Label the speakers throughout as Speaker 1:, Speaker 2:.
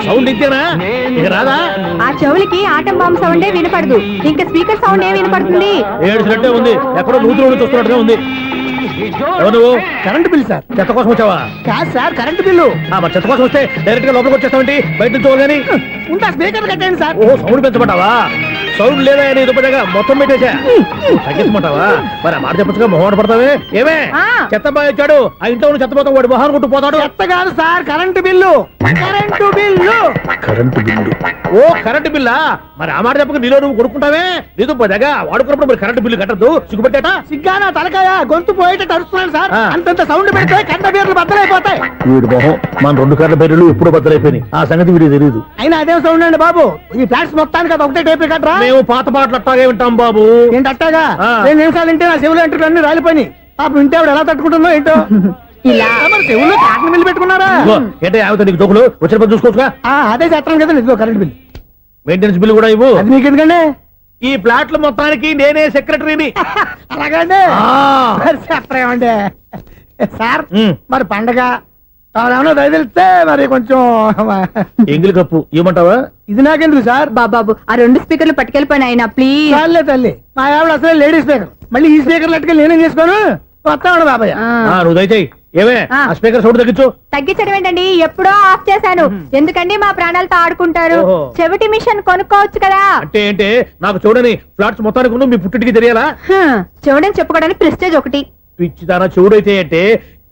Speaker 1: Sound ఇంతేనా ఇక రాదా?
Speaker 2: ఆ చెవులకి ఆటం బాంబు సౌండే వినపడదు, ఇంకా స్పీకర్ సౌండ్ ఏ వినపడుతుంది?
Speaker 1: ఏడ్చినట్టే ఉంది, ఎక్కడో నూతులు చూస్తున్నట్టుగా ఉంది. ఎవరు నువ్వు?
Speaker 3: Current bill sir.
Speaker 1: చెత్త కోసం వచ్చావా?
Speaker 3: కాదు సార్, కరెంట్ బిల్లు.
Speaker 1: మరి చెత్త కోసం వస్తే డైరెక్ట్ గా లోపలికి వచ్చేస్తామంటే బయట నుంచి కానీ.
Speaker 3: ఉంటా, స్పీకర్ కట్టండి సార్.
Speaker 1: ఓహో, సౌండ్ పెంచమంటావా? సౌండ్ లేదా నీ దుప్పటగా మొత్తం పెట్టేశా. తగ్గించమంటావా? మరి ఆ మాట చెప్పచ్చుగా, మొహం పడతావే. ఏమే చెత్త బాగా వచ్చాడు, ఆ ఇంట్లో ఉన్న చెత్త పోతాం, వాడు మొహాన్ని కొట్టు పోతాడు.
Speaker 3: చెత్త కాదు sir, current bill. Current bill.
Speaker 1: Current bill. ఓ కరెంటు బిల్లా? మరి ఆ మాట చెప్పక నీలో నువ్వు కొడుకుంటావే. నీతో పోదాగా వాడుకున్నప్పుడు మరి కరెంటు బిల్లు కట్టద్దు, సిగ్గుపెట్టేట.
Speaker 3: సిగ్గానా తలకాయ, గొంతు పోయేటట్టు అరుస్తున్నాను సార్. అంతంత సౌండ్ పెడితే కంట బీర్లు బద్దలైపోతాయి.
Speaker 1: వీడి మొహం మన 2 కర్ల బెర్రెలు ఎప్పుడు బద్దలైపోయినాయి, ఆ సంగతి వీడికి తెలియదు.
Speaker 3: అయినా అదే సౌండ్ అండి బాబు. ఈ ఫ్లాట్స్ మొత్తానికి అది ఒకటే టైప్ కట్టరా?
Speaker 1: మేము పాత పాటలు అట్టాగే వింటాం బాబు.
Speaker 3: ఏంటి అట్టాగా? 2 నిమిషాలు వింటే నా చెవులు ఎంటర్ అన్ని రాలిపోయి. పాపం వింటే ఆవిడ ఎలా తట్టుకుంటుందో ఏంటో. ఇలా మరి చెవుల్లో కాటన్ బిల్లు పెట్టుకున్నారా?
Speaker 1: ఏంటో యావత నీకు దోకులు వచ్చిన పని చూసుకోవచ్చుగా.
Speaker 3: అదే చేస్తాను కదా, ఇదిగో కరెంట్ బిల్.
Speaker 1: మెయింటెనెన్స్ బిల్లు కూడా ఇవ్వు.
Speaker 3: అది మీకు ఎందుకండి?
Speaker 1: ఈ ప్లాట్ల మొత్తానికి నేనే సెక్రటరీని.
Speaker 3: అలాగండి. చెప్పరేమండి సార్. మరి పండగ ఏమన్నా దయదలిస్తే మరి కొంచెం
Speaker 1: ఎంగిలి కప్పు ఇవ్వమంటావా?
Speaker 3: ఇది నాకెందుకు సార్?
Speaker 2: బాబాబు ఆ 2 స్పీకర్లు పట్టుకెళ్ళిపోయిన ఆయన ప్లీజ్.
Speaker 3: చాలే తల్లి, మా ఆవిడ అసలు లేడీ స్పీకర్, మళ్ళీ ఈ స్పీకర్ లెట్టుకెళ్ళి నేనేం చేసుకోను. వస్తాడు బాబాయ్.
Speaker 1: నువ్వు దయచేయి. ఏమే ఆ స్పీకర్ సౌండ్ తగ్గించు.
Speaker 2: తగ్గించడం ఏంటండి, ఎప్పుడో ఆఫ్ చేశాను. ఎందుకండి మా ప్రాణాలతో ఆడుకుంటారు? చెవిటి మిషన్ కొనుక్కోవచ్చు కదా.
Speaker 1: అంటే ఏంటే నాకు చూడని ఫ్లాట్స్ మొత్తానికి మీ పుట్టింటికి తెలియాలా?
Speaker 2: చెవుడని చెప్పుకోవడానికి ప్రెస్టేజ్ ఒకటి.
Speaker 1: పిచ్చిదానా చెవుడైతే అంటే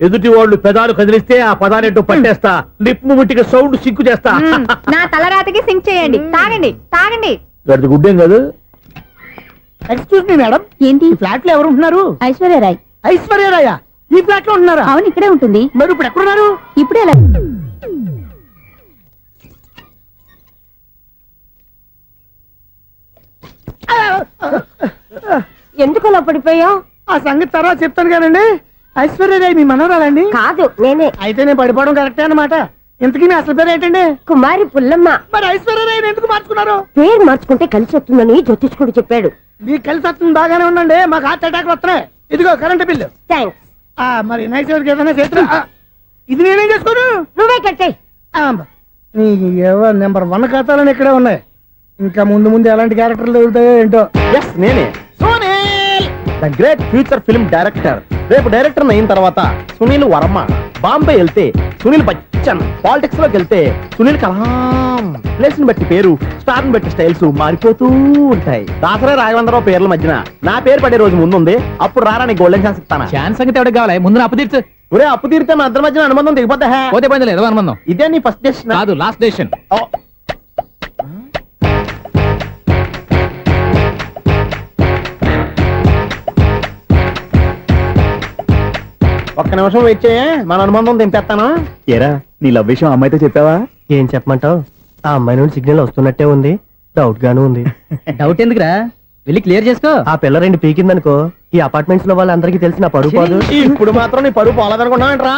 Speaker 1: ఎదుటి వాళ్ళు పెదాలు కదిలిస్తే ఆ పదాలేంటో పట్టేస్తా, లిప్ ముట్టికి సౌండ్ సింకు చేస్తా.
Speaker 2: నా తలరాతకి సింక్ చేయండి. తాగండి తాగండి.
Speaker 1: గడిది గుడ్డేం కాదు.
Speaker 3: ఎక్స్క్యూజ్ మీ మేడం,
Speaker 2: ఏంటి?
Speaker 3: ఈ ఫ్లాట్ లో ఎవరు ఉంటున్నారు?
Speaker 2: ఐశ్వర్యరాయ్.
Speaker 3: ఐశ్వర్యరాయ ఈ ఫ్లాట్ లో ఉంటున్నారా?
Speaker 2: అవును, ఇక్కడే ఉంటుంది.
Speaker 3: మరి ఇప్పుడు ఎక్కడున్నారు?
Speaker 2: ఇప్పుడే ఎలా? ఎందుకు అలా పడిపోయావు?
Speaker 3: ఆ సంగతి తర్వాత చెప్తాను కానండి. ఐశ్వర్యరాయ్ మీ మనవరాలండి?
Speaker 2: కాదు, నేనే.
Speaker 3: అయితే నేను పడిపోవడం కరెక్టే అన్నమాట. ఇంతకీ మీ అసలు పేరు ఏంటండి?
Speaker 2: కుమారి పుల్లమ్మ.
Speaker 3: మరి ఐశ్వర్యరాయ్ ఎందుకు మార్చుకున్నారు?
Speaker 2: పేరు మార్చుకుంటే కలిసి వస్తుందని జ్యోతిష్కుడు చెప్పాడు.
Speaker 3: మీకు కలిసి వస్తుంది, బాగానే ఉండండి. మాకు హార్ట్ అటాక్ వస్తున్నాయి. ఇదిగో కరెంట్ బిల్లు.
Speaker 2: థ్యాంక్స్.
Speaker 3: మరి నైట్ ఏదైనా చేతులు ఇది నేనేం చేసుకోను.
Speaker 2: నువ్వే కట్టే.
Speaker 3: నీకు ఎవరు నెంబర్ 1 ఖాతాలని ఇక్కడే ఉన్నాయి. ఇంకా ముందు ముందు ఎలాంటి క్యారెక్టర్లు దొరుకుతాయో ఏంటో.
Speaker 1: ఎస్, నేనే Sunil, the great future film director. రేపు డైరెక్టర్ అయిన తర్వాత సునీల్ వర్మ. బాంబే వెళ్తే సునీల్ బచ్చన్, పాలిటిక్స్ లోకి వెళ్తే సునీల్ కలాం. ప్లేస్ ని బట్టి పేరు, స్టార్ ని బట్టి స్టైల్స్ మారిపోతూ ఉంటాయి. దాసరా రాఘవేంద్రరావు పేర్ల మధ్యన నా పేరు పడే రోజు ముందుంది. అప్పుడు రారా నీ గోల్డెన్ ఛాన్స్ ఇస్తాను.
Speaker 4: ఛాన్స్ సంగతి ఎవరికి కావాలి? ముందు అప్పు తీర్చు.
Speaker 1: ఒరే, అప్పు తీరితే మన ఇద్దరి మధ్యన అనుబంధం దిగిపోతా.
Speaker 4: పోతే పోయింది లేదు అనుబంధం.
Speaker 1: ఇదే నీ ఫస్ట్ డెసిషన్
Speaker 4: కాదు, లాస్ట్ డెసిషన్.
Speaker 1: ఒక్క నిమిషం వెయిట్ చేయ, మన అనుబంధం దింపేస్తాను.
Speaker 4: ఏరా, నీ లవ్ విషయం అమ్మాయితో చెప్పావా?
Speaker 3: ఏం చెప్పమంటావు? ఆ అమ్మాయి నుండి సిగ్నల్ వస్తున్నట్టే ఉంది, డౌట్ గాను ఉంది.
Speaker 4: డౌట్ ఎందుకురా, వెళ్ళి క్లియర్ చేసుకో.
Speaker 3: ఆ పిల్ల 2 పీకిందనుకో, ఈ అపార్ట్మెంట్స్ లో వాళ్ళందరికీ తెలిసిన పరుగు పోదు.
Speaker 1: ఇప్పుడు మాత్రం నీ పరువు పోలేదనుకున్నావేంట్రా?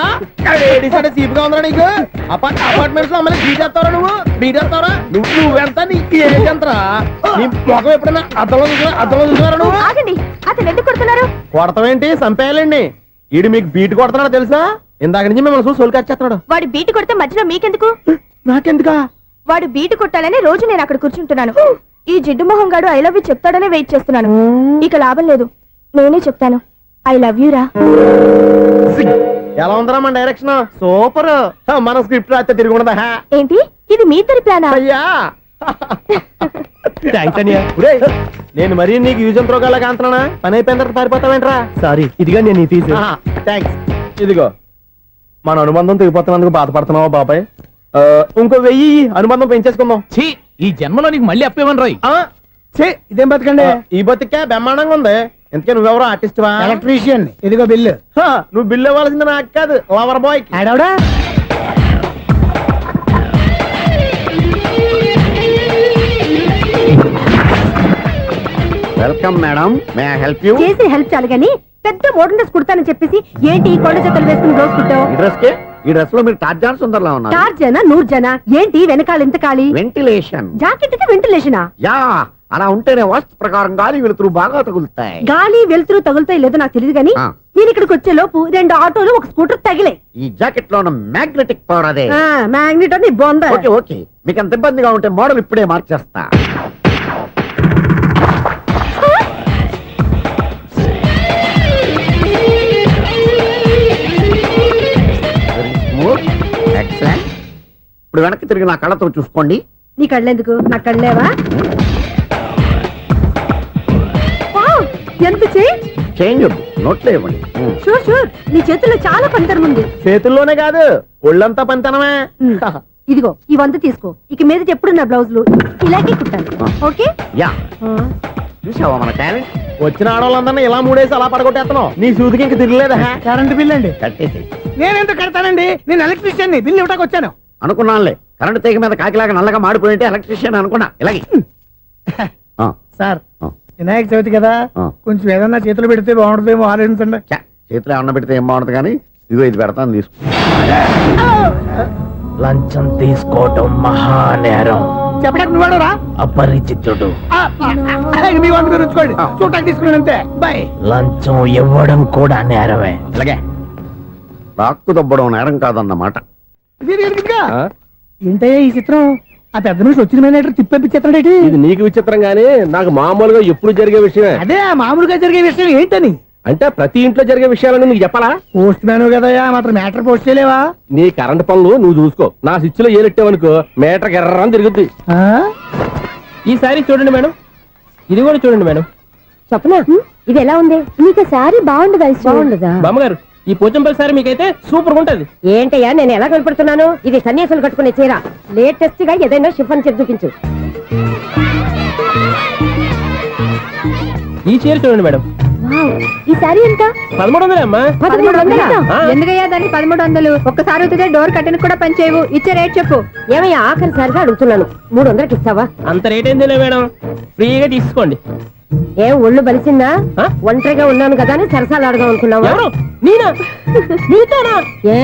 Speaker 1: సీపుగా ఉందా నీకు? అపార్ట్మెంట్స్ లో అమ్మని బీటేస్తావరా? బీటేస్తావరా? నువ్వెంత, నీకు ఏంటంతరా? నీ మొఖం ఎప్పుడైనా అర్థంలో చూసారా నువ్వు?
Speaker 2: ఆగండి, అతను ఎందుకు కొడుతున్నారు?
Speaker 1: కొడతావేంటి? చంపేయాలండి. ఈడు మీకు బీట్ కొడుతున్నాడు తెలుసా? ఇందాక నుంచి మిమ్మల్ని చూసి సోల్ కచ్చేస్తున్నాడు.
Speaker 2: వాడు బీటు కొడితే మధ్యలో మీకెందుకు?
Speaker 1: నాకెందుకా?
Speaker 2: వాడు బీటు కొట్టాలని రోజు నేను అక్కడ కూర్చుంటున్నాను. ఈ జిడ్డు మొహం గాడు ఐ లవ్ యూ చెప్తాడనే వెయిట్ చేస్తున్నాను. ఇక లాభం లేదు, నేనే చెప్తాను. ఐ లవ్ యూ రా.
Speaker 1: ఎలా ఉందరా మన డైరెక్షన్? సూపర్. మన స్క్రిప్ట్ రాస్తే తిరిగి ఉండదా?
Speaker 2: ఏంటి ఇది మీ ఇద్దరి ప్లానా?
Speaker 1: అయ్యా నేను మరీ నీకు యూజ్ ఎంతో గల కాంతనా? పని అయిపోయిన తర్వాత పారిపోతావేంట్రా?
Speaker 3: సారీ, ఇదిగా నేను ఈ తీసి.
Speaker 1: థ్యాంక్స్. ఇదిగో మన అనుబంధం తెగిపోతున్నందుకు బాధపడుతున్నావా బాబాయ్? ఇంకో 1000 అనుబంధం పెంచేసుకుందాం.
Speaker 4: ఛీ, ఈ జన్మలో నీకు మళ్ళీ అప్పేమని రాయి.
Speaker 3: ఇదేం బతకండి?
Speaker 1: ఈ బతికే బ్రహ్మాండంగా ఉంది. ఎందుకే నువ్వెవరో ఆర్టిస్ట్ వా?
Speaker 3: ఎలక్ట్రీషియన్. ఇదిగో బిల్లు.
Speaker 1: నువ్వు బిల్లు ఇవ్వాల్సింది నాకు కాదు, లవర్ బాయ్.
Speaker 3: ఆడవడా?
Speaker 1: Welcome madam, may I help you?
Speaker 2: చేసి హెల్ప్ చాలు గాని పెద్ద మోడల్ డ్రెస్ కుడతానని చెప్పేసి ఏంటి ఈ కొండ జతలు వేసుకుని రోజు కుట్టావు?
Speaker 1: ఈ డ్రెస్ లో మీరు టార్జాన్ సుందర్లా ఉన్నారు.
Speaker 2: 4 జన 100 జన ఏంటి వెనకాల ఎంత ఖాళీ?
Speaker 1: వెంటిలేషన్.
Speaker 2: జాకెట్ కి వెంటిలేషనా?
Speaker 1: యా, అలా ఉంటేనే వాస్తు ప్రకారం గాలి వెలుతురు బాగా తగులుతాయి.
Speaker 2: గాలి వెలుతురు తగులుతాయి లేదో నాకు తెలియదు గాని
Speaker 5: నేను ఇక్కడికి వచ్చే లోపు 2 ఆటోలు ఒక స్కూటర్ తగిలే.
Speaker 1: ఈ జాకెట్ లో ఉన్న మ్యాగ్నెటిక్ పవర్ అదే.
Speaker 5: మ్యాగ్నెట్ అని బొంద.
Speaker 1: ఓకే ఓకే, మీకు అంత ఇబ్బందిగా ఉంటే మోడల్ ఇప్పుడే మార్చేస్తా. Excellent. ఇప్పుడు వెనక్కి తిరిగి నా కళ్ళతో చూసుకోండి.
Speaker 5: నీ కళ్ళెందుకు, నా కళ్ళేవా? వావ్, ఎంత చేంజ్.
Speaker 1: చేంజ్ నోట్లో ఇవ్వండి.
Speaker 5: షూర్ షూర్, నీ చేతుల్లో చాలా పంతరం ఉంది.
Speaker 1: చేతుల్లోనే కాదు, ఒళ్ళంతా పంతనమే.
Speaker 5: ఇదిగో ఈ 100 తీసుకో. ఇక మీద ఎప్పుడు నా బ్లౌజులు ఇలాగే కుట్టాను. ఓకే.
Speaker 1: యా, చూసావా మన టాలెంట్? వచ్చిన ఆడవాళ్ళందరినీ ఇలా మూడేసి అలా పడగొట్టేస్తున్నావు. నీ సూదికి ఇంక తిరగలేదా?
Speaker 3: కరెంట్ బిల్ అండి.
Speaker 1: కట్టేసి.
Speaker 3: నేనెంత కడతానండి, నేను ఎలక్ట్రీషియన్ ని. బిల్లు ఇవ్వడానికి వచ్చాను.
Speaker 1: అనుకున్నానులే, కరెంట్ తీగ మీద కాకిలాగా నల్లగా మాడిపోయింటే ఎలక్ట్రీషియన్ అనుకున్నా. ఇలాగే
Speaker 3: సార్, వినాయక చవితి కదా, కొంచెం ఏదన్నా చేతులు పెడితే బాగుంటుందేమో ఆలోచించండి.
Speaker 1: చేతిలో అన్న పెడితే ఏం బాగుంటుంది కానీ ఇదిగో ఇది పెడతాను, తీసుకో. లంచం తీసుకోవటం మహానేరం.
Speaker 3: చెప్పడానికి నువ్వాడరా?
Speaker 1: అపరిచితుడు.
Speaker 3: మీ 100 మీరు ఉంచుకోండి, చూడటానికి తీసుకున్నాను అంతే. బాయ్.
Speaker 1: లంచం ఇవ్వడం కూడా నేరమే. అలాగే రాక్కు దబ్బడం నేరం కాదన్నమాట.
Speaker 3: ఏంటయ్యా ఈ చిత్రం? ఆ పెద్ద మనిషి వచ్చిన మేనేటర్ తిప్పించేస్తాడేటి?
Speaker 1: ఇది నీకు విచిత్రం గానీ నాకు మామూలుగా ఎప్పుడు జరిగే విషయమే.
Speaker 3: అదే మామూలుగా జరిగే విషయం ఏంటని?
Speaker 1: అంటే ప్రతి ఇంట్లో జరిగే విషయాలను నీకు చెప్పాలా?
Speaker 3: పోస్ట్ మ్యాన్ కదయ్యా, మాత్రం మ్యాటర్ పోస్ట్ చేయలేవా?
Speaker 1: నీ కరెంట్ పనులు నువ్వు చూసుకో. నా స్విచ్ లో ఏలెట్టావనుకో మీటర్ ఎర్రని తిరుగుద్ది.
Speaker 4: ఈసారి చూడండి మేడం, ఇది కూడా చూడండి మేడం.
Speaker 5: చెప్పనా, ఇది ఎలా ఉంది? నీకు సారీ బాగుండదా? బాగుండదా?
Speaker 4: బామ్మగారు, ఈ పోచంపల్లి సారీ మీకైతే సూపర్ ఉంటది.
Speaker 5: ఏంటయ్యా నేను ఎలా కనపడుతున్నాను? ఇది సన్యాసులు కట్టుకునే చీర. లేటెస్ట్ గా ఏదైనా షిఫన్ చేసి చూపించు.
Speaker 4: ఈ చీర చూడండి మేడం.
Speaker 5: ఈ సారీ ఎంత?
Speaker 4: 1300 అమ్మా.
Speaker 5: 1300?
Speaker 4: ఆ.
Speaker 5: ఎందుకయ్యా దానికి 1300? ఒక్కసారి అవుతుందే డోర్ కట్టెన్ కూడా పనిచేయవు. ఇచ్చే రేట్ చెప్పు. ఏమయ్యా ఆఖరిసారిగా అడుగుతున్నాను, 300కి ఇస్తావా?
Speaker 4: అంత రేట్ ఏందిలే మేడం, ఫ్రీగా తీసుకోండి.
Speaker 5: ఏం ఒళ్ళు బలిసిందా?
Speaker 4: ఆ?
Speaker 5: ఒంటరిగా ఉన్నాను కదా అని సరసాలు అడగా అనుకున్నావా?
Speaker 4: ఎవరు? నేనా? నీతోనా?
Speaker 5: ఏ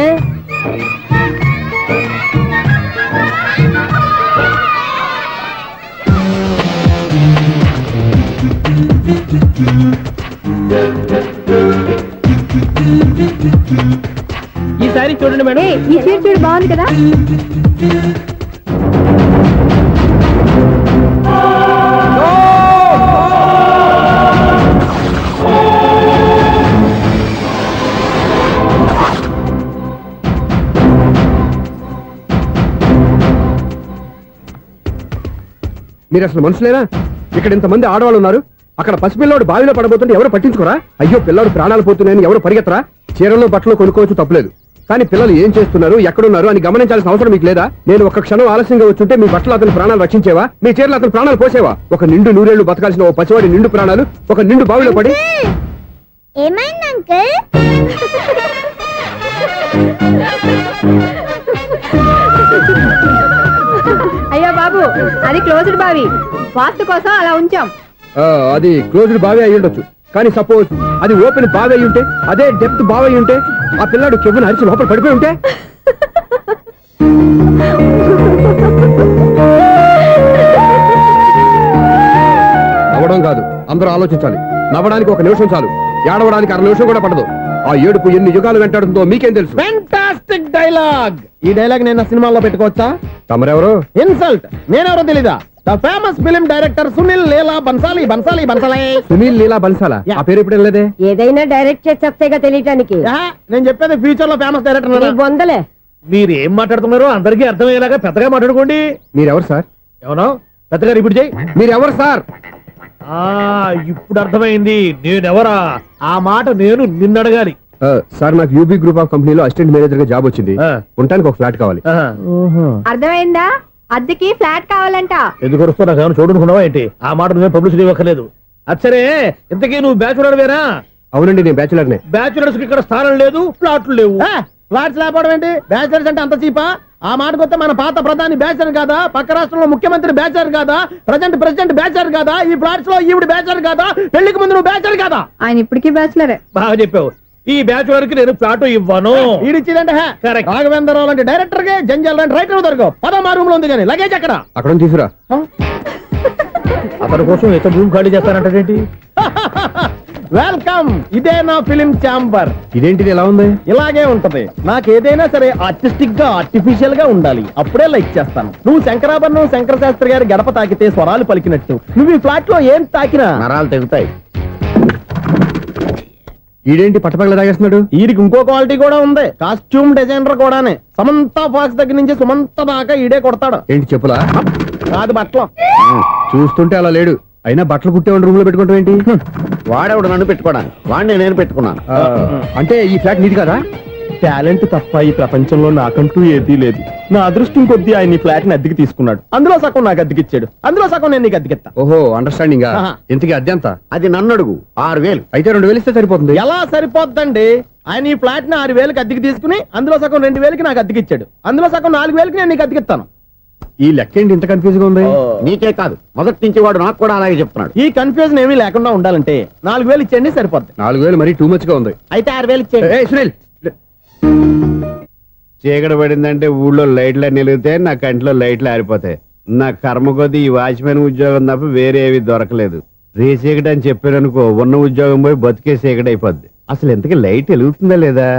Speaker 4: ఈ సారీ చూడండి మేడం.
Speaker 5: ఈ చీర చూడు, బాగుంది కదా?
Speaker 6: మీరు అసలు మనుషులేనా? ఇక్కడ ఇంతమంది ఆడవాళ్ళు ఉన్నారు, అక్కడ పసిపిల్లాడు బావిలో పడబోతుంటే ఎవరు పట్టించుకోరా? అయ్యో పిల్లాడు ప్రాణాలు పోతున్నాయని ఎవరు పరిగెత్తరా? చీరలు బట్టలు కొనుక్కోవచ్చు, తప్పులేదు. కానీ పిల్లలు ఏం చేస్తున్నారు, ఎక్కడున్నారు అని గమనించాల్సిన అవసరం మీకు లేదా? నేను ఒక్క క్షణం ఆలస్యంగా వచ్చుంటే మీ బట్టలు అతని ప్రాణాలు రక్షించేవా? మీ చీరలు అతని ప్రాణాలు పోసేవా? ఒక నిండు నూరేళ్లు బతకాల్సిన ఓ పసివాడి నిండు ప్రాణాలు ఒక నిండు బావిలో పడి.
Speaker 2: ఏమైంది అంకుల్?
Speaker 5: అయ్యో బాబు, అది క్లోజ్డ్ బావి, వాస్తు కోసం అలా ఉంచాం.
Speaker 6: అది క్లోజ్డ్ బావి అయి ఉండొచ్చు, కానీ సపోజ్ అది ఓపెన్ బావి అయి ఉంటే, అదే డెప్త్ బావి అయి ఉంటే, ఆ పిల్లాడు కెవ్వును అరిచి లోపల పడిపోయి ఉంటే? నవ్వడం కాదు, అందరూ ఆలోచించాలి. నవ్వడానికి 1 నిమిషం చాలు, ఏడవడానికి 1/2 నిమిషం కూడా పడదు. ఆ ఏడుపు ఎన్ని యుగాలు వెంటాడుతుందో మీకేం తెలుసు?
Speaker 1: Fantastic dialogue. ఈ డైలాగ్ నేను సినిమాలో పెట్టుకోవచ్చా?
Speaker 6: తమరెవరు?
Speaker 1: ఇన్సల్ట్. నేనెవరో తెలీదా? The famous film director Sunil Leela Bhansali. Bhansali Bhansali.
Speaker 6: Sunil Leela బన్సాలా? ఆ పేరు ఇప్పుడు వెళ్ళలేదే.
Speaker 5: ఏదైనా డైరెక్ట్ చేసేస్తేగా తెలియటానికి.
Speaker 1: నేను చెప్పేది ఫ్యూచర్ లో ఫేమస్ డైరెక్టర్.
Speaker 5: బొందలే.
Speaker 1: మీరు ఏం మాట్లాడుతున్నారో అందరికీ అర్థమయ్యేలాగా పెద్దగా మాట్లాడుకోండి.
Speaker 6: మీరెవరు సార్?
Speaker 1: ఎవరో పెద్దగా రిపీట్ చేయి.
Speaker 6: మీరెవరు సార్?
Speaker 1: ఇప్పుడు అర్థమైంది నేనెవరా. ఆ మాట నేను నిన్నడగాలి.
Speaker 6: సార్, నాకు యూబీ గ్రూప్ ఆఫ్ కంపెనీలో అసిస్టెంట్ మేనేజర్ గా జాబ్ వచ్చింది. ఉండటానికి ఒక ఫ్లాట్ కావాలి.
Speaker 5: అర్థమైందా? అద్దెకి ఫ్లాట్ కావాలంట.
Speaker 1: ఎందుకు వస్తున్నా కానీ చూడనుకున్నావా ఏంటి? ఆ మాట నువ్వే పబ్లిసిటీ ఇవ్వక్కర్లేదు. అచ్చరే, ఇంతకీ నువ్వు బ్యాచులర్ వేరా?
Speaker 6: అవునండి, నేను బ్యాచులర్ నే.
Speaker 1: బ్యాచులర్స్ కి ఇక్కడ స్థానం లేదు, ఫ్లాట్లు లేవు. ఫ్లాట్స్ లేకపోవడం ఏంటి? బ్యాచులర్స్ అంటే అంత చీపా? ఆ మాటకొస్తే మన పాత ప్రధాని బ్యాచర్ కాదా? పక్క రాష్ట్రంలో ముఖ్యమంత్రి బ్యాచర్ కాదా? ప్రెసిడెంట్ బ్యాచర్ కాదా? ఈ ఫ్లాట్స్ లో ఈవిడ బ్యాచర్ కాదా? పెళ్లికి ముందు నువ్వు బ్యాచర్ కాదా?
Speaker 5: ఆయన ఇప్పటికీ బ్యాచులరే.
Speaker 1: బాగా చెప్పావు. ఈ బ్యాచులర్ కి నేను ఫ్లాట్ ఇవ్వను. ఇడిచ్చిందంటే రాఘవేంద్రరావు లాంటి డైరెక్టర్ కి జంజల్ లాంటి రైటర్ దొరకవు. 13 రూమ్ లో ఉంది కానీ లగేజ్ అక్కడ.
Speaker 6: అక్కడ తీసుకురా.
Speaker 1: అతని కోసం ఎంత రూమ్ ఖాళీ చేస్తానంటే వెల్కమ్. ఇదే నా ఫిలిం ఛాంబర్.
Speaker 6: ఇదేంటిది ఎలా ఉంది?
Speaker 1: ఇలాగే ఉంటది. నాకు ఏదైనా సరే ఆర్టిస్టిక్ గా ఆర్టిఫిషియల్ గా ఉండాలి. అప్పుడే లైక్ చేస్తాను. నువ్వు శంకరాభరణం శంకర శాస్త్రి గారి గడప తాకితే స్వరాలు పలికినట్టు నువ్వు ఈ ఫ్లాట్ లో ఏం తాకినా నరాలు తెగుతాయి.
Speaker 6: ఈడేంటి పట్టపగల తాగేస్తున్నాడు?
Speaker 1: వీరికి ఇంకో క్వాలిటీ కూడా ఉంది. కాస్ట్యూమ్ డిజైనర్ కూడానే. సమంత ఫాక్స్ దగ్గర నుంచి సుమంత దాకా ఈడే కొడతాడు.
Speaker 6: ఏంటి చెప్పులా?
Speaker 1: కాదు బట్టలు.
Speaker 6: చూస్తుంటే అలా లేడు. అయినా బట్టలు కుట్టేవాడి రూమ్ లో పెట్టుకుంటాం ఏంటి?
Speaker 1: వాడేవాడు నన్ను పెట్టుకోవడానికి. వాడిని నేను పెట్టుకున్నాను.
Speaker 6: అంటే ఈ ఫ్లాట్ నీది కదా?
Speaker 1: టాలెంట్ తప్ప ఈ ప్రపంచంలో నాకంటూ ఏదీ లేదు. నా అదృష్టం కొద్దీ ఆయన ఈ ఫ్లాట్ ని అద్దెకి తీసుకున్నాడు. అందులో సగం నాకు అద్దెకిచ్చాడు. అందులో సగం నేను నీకు అద్దెకిస్తా.
Speaker 6: ఓహో, అండర్స్టాండింగ్.
Speaker 1: ఆహా.
Speaker 6: ఇంతకీ అద్దె ఎంత?
Speaker 1: అది నన్ను అడుగు. 6,000.
Speaker 6: అయితే 2,000 ఇస్తే సరిపోతుంది.
Speaker 1: ఎలా సరిపోద్దండి? ఆయన ఈ ఫ్లాట్ ని 6,000కి అద్దెకి తీసుకుని అందులో సగం 2,000కి నాకు అద్దెకిచ్చాడు. అందులో సగం 4,000కి నేను నీకు అద్దెకిస్తాను.
Speaker 6: ఈ లెక్క ఏంటి ఇంత కన్ఫ్యూజ్ గా ఉంది?
Speaker 1: నీకే కాదు, మొదటి నుంచి వాడు నాకు కూడా అలాగే చెప్తున్నాడు. ఈ కన్ఫ్యూజన్ ఏమీ లేకుండా ఉండాలంటే 4,000 ఇచ్చేయండి, సరిపోద్ది.
Speaker 6: 4,000 మరీ టూ మచ్ గా ఉంది.
Speaker 1: అయితే 6,000 ఇచ్చేయండి.
Speaker 6: ఏయ్, సునీల్.
Speaker 7: చీకటి పడిందంటే ఊళ్ళో లైట్లు నిలిగితే నా కంటిలో లైట్లు ఆరిపోతాయి. నా కర్మ కొద్దీ ఈ వాచ్మెన్ ఉద్యోగం తప్ప వేరే ఏవి దొరకలేదు. రేసీకటి అని చెప్పారనుకో, ఉన్న ఉద్యోగం పోయి బతికే చీకటి అయిపోద్ది. అసలు ఎంతకీ లైట్ వెలుగుతుందా లేదా?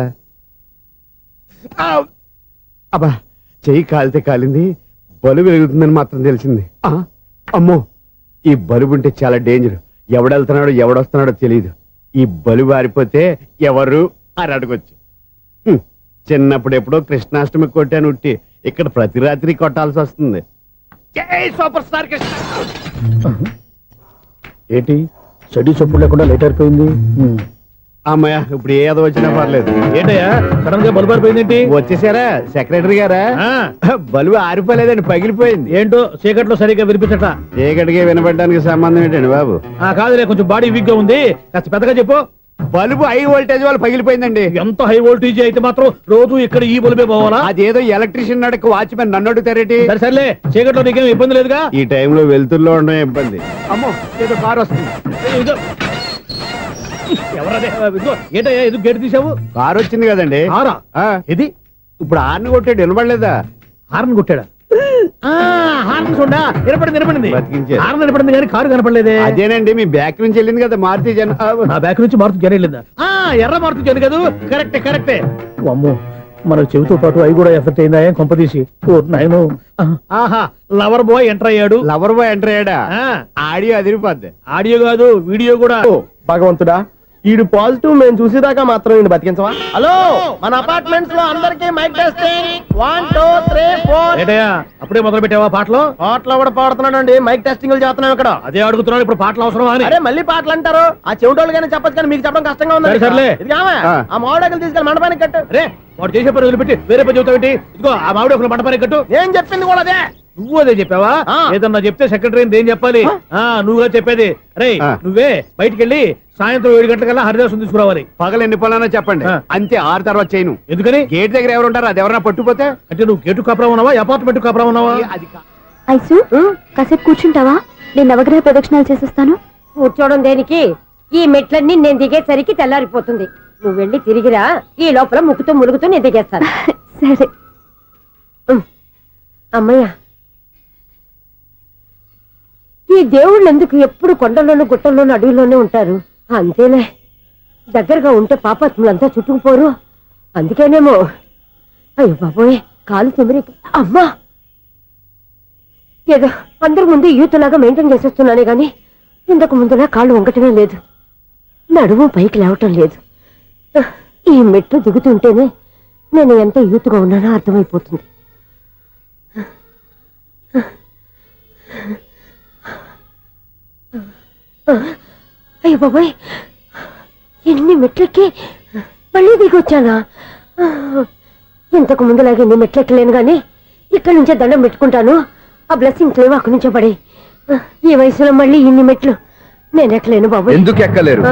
Speaker 7: అబ్బా, చెయ్యి కాలితే కాలింది, బలుబు వెలుగుతుందని మాత్రం తెలిసింది. అమ్మో, ఈ బలుబు ఉంటే చాలా డేంజర్. ఎవడెళ్తున్నాడో ఎవడొస్తున్నాడో తెలియదు. ఈ బలుబు ఆరిపోతే ఎవరు అని అడగొచ్చు. చిన్నప్పుడు ఎప్పుడో కృష్ణాష్టమి కొట్టాను ఉట్టి. ఇక్కడ ప్రతి రాత్రి కొట్టాల్సి వస్తుంది. జై సూపర్ స్టార్ కృష్ణ.
Speaker 1: ఏంటి చెడు చెప్పుడు లేకుండా లేట్ అయిపోయింది?
Speaker 7: అమ్మయ్య, ఇప్పుడు ఏదో వచ్చినా పర్లేదు.
Speaker 3: ఏంటయ్యా సడన్ గా బలుపు అయిపోయిందేంటి?
Speaker 7: వచ్చేసారా సెక్రటరీ గారా? బలుబు ఆరిపోలేదండి, పగిలిపోయింది.
Speaker 3: ఏంటో చీకట్లో సరిగ్గా వినిపించట.
Speaker 7: చీకటికి వినపడడానికి సంబంధం ఏంటండి బాబు?
Speaker 3: కాదులే, కొంచెం బాడీ వీక్ గా ఉంది, కాస్త పెద్దగా చెప్పు.
Speaker 7: బల్బు హై వోల్టేజ్ వల్ల పగిలిపోయిందండి.
Speaker 3: ఎంత హై వోల్టేజ్ అయితే మాత్రం రోజు ఇక్కడ ఈ బల్బే పోవాలా?
Speaker 7: అదేదో ఎలక్ట్రీషియన్ అడగ వాచ్మెన్ నన్ను అడుగుతారేటి?
Speaker 3: సరే సర్లే, చీకట్లో నీకేం ఇబ్బంది లేదుగా?
Speaker 7: ఈ టైంలో వెళ్తుల్లో ఉండడం ఇబ్బంది. అమ్మో, ఏదో కారు వస్తుంది.
Speaker 3: ఇదిగో. ఎవరదే? ఇదిగో, ఏంటయ్యా ఎందుకు గేట్ తీసావు?
Speaker 7: కారు వచ్చింది కదండి.
Speaker 3: కారా?
Speaker 7: ఇది ఇప్పుడు ఆర్ని కొట్టాడు, వినపడలేదా?
Speaker 3: హార్న్ కొట్టాడా? హార్న్ చూడా వినపడింది.
Speaker 7: బతికించారు.
Speaker 3: హార్న్ వినపడింది కానీ కారు కనపడలేదే.
Speaker 7: అదేనండి, మీ బ్యాక్ నుంచి వెళ్ళింది కదా మారుతి జన.
Speaker 3: ఆ బ్యాక్ నుంచి మారుతి జన వెళ్ళిందా? ఎర్ర మారుతి జన కదా? కరెక్టే. అమ్మో, మన చెవితో పాటు అవి కూడా ఎఫెక్ట్ అయిందా? ఏం కొంపదీసి నాయను. ఆహా, లవర్ బాయ్ ఎంటర్ అయ్యాడు.
Speaker 7: లవర్ బాయ్ ఎంటర్ అయ్యాడా? ఆడియో అదిరిపోద్ది.
Speaker 3: ఆడియో కాదు, వీడియో కూడా.
Speaker 1: భగవంతుడా, ఈడు పాజిటివ్ మేము చూసేదాకా మాత్రం ఈయన బతికించవా? హలో, మన అపార్ట్మెంట్స్ లో అందరికీ మైక్ టెస్టింగ్. 1 2 3 4.
Speaker 3: ఏంటయ్యా అప్పుడే మొదలు పెట్టావా పాటలు?
Speaker 1: పాటలు కూడా పాడుతున్నాడు. మైక్ టెస్టింగ్ చేస్తున్నాం ఇక్కడ.
Speaker 3: అదే అడుగుతున్నాను, ఇప్పుడు పాటలు అవసరమా అని.
Speaker 1: అరే మళ్ళీ పాటలు అంటారు. ఆ చెవిటోళ్ళు కానీ చెప్పచ్చు, కానీ మీకు చెప్పడం కష్టంగా ఉంది.
Speaker 3: సర్లే.
Speaker 1: ఇది ఆమె. ఆ మామిడాకులు తీసుకెళ్ళి మండపానికి కట్టు.
Speaker 3: రే, వాడు చేసే పని వదిలిపెట్టి వేరే పని చెబుతావేంటి? ఇదిగో ఆ మామిడి ఒకరు మంటపానికి కట్టు.
Speaker 1: నేను చెప్పింది కూడా అదే.
Speaker 3: నువ్వు అదే చెప్పావా?
Speaker 1: ఆ.
Speaker 3: ఏదన్నా చెప్తే సెక్రటరీ ఏం చెప్పాలి? నువ్వుగా చెప్పేది. రే, నువ్వే బయటికి వెళ్ళి సాయంత్రం 7 గంటలకల్లా హరిదాసు తీసుకురావాలి.
Speaker 7: పగలు ఎన్ని పనులన్నా చెప్పండి, అంతే. 6 తర్వాత చేయను.
Speaker 3: ఎందుకని?
Speaker 7: గేట్ దగ్గర ఎవరు ఉంటారు? అది ఎవరైనా పట్టుపోతే?
Speaker 3: అంటే నువ్వు గేటు కాపురా ఉన్నావా, అపార్ట్మెంట్ కాపురా ఉన్నావా?
Speaker 7: అది
Speaker 2: ఐసు, కాసేపు కూర్చుంటావా? నేను నవగ్రహ ప్రదక్షిణాలు చేసేస్తాను.
Speaker 5: కూర్చోవడం దేనికి? ఈ మెట్లన్నీ నేను దిగేసరికి తెల్లారిపోతుంది. నువ్వు వెళ్ళి తిరిగిరా, ఈ లోపల ముక్కుతూ ములుగుతూ నేను దిగేస్తాను.
Speaker 2: సరే.
Speaker 5: అమ్మయ్య, ఈ దేవుళ్ళు ఎందుకు ఎప్పుడు కొండల్లోనూ గుట్టల్లోనూ అడవిలోనే ఉంటారు? అంతేలే, దగ్గరగా ఉంటే పాపాత్ములంతా చుట్టుకుపోరు. అందుకేనేమో. అయ్యో బాబోయ్, కాలు చెమిరి. అమ్మా, ఏదో అందరి ముందు యూత్లాగా మెయింటైన్ చేసేస్తున్నానే గాని ఇంతకు ముందులా కాళ్ళు వంకటమే లేదు, నడుము పైకి లేవటం లేదు. ఈ మెట్లు దిగుతుంటేనే నేను ఎంత యూత్గా ఉన్నానో అర్థమైపోతుంది. అయ్యో బాబాయ్, ఎన్ని మెట్లెక్కి మళ్ళీ దిగొచ్చానా? ఇంతకు ముందులాగే ఎన్ని మెట్లెక్కలేను గాని ఇక్కడి నుంచే దండం పెట్టుకుంటాను. ఆ బ్లెస్సింగ్స్ లేవు అక్కడి నుంచే పడే. ఈ వయసులో మళ్ళీ ఇన్ని మెట్లు నేను ఎక్కలేను బాబు.
Speaker 6: ఎందుకు ఎక్కలేరు?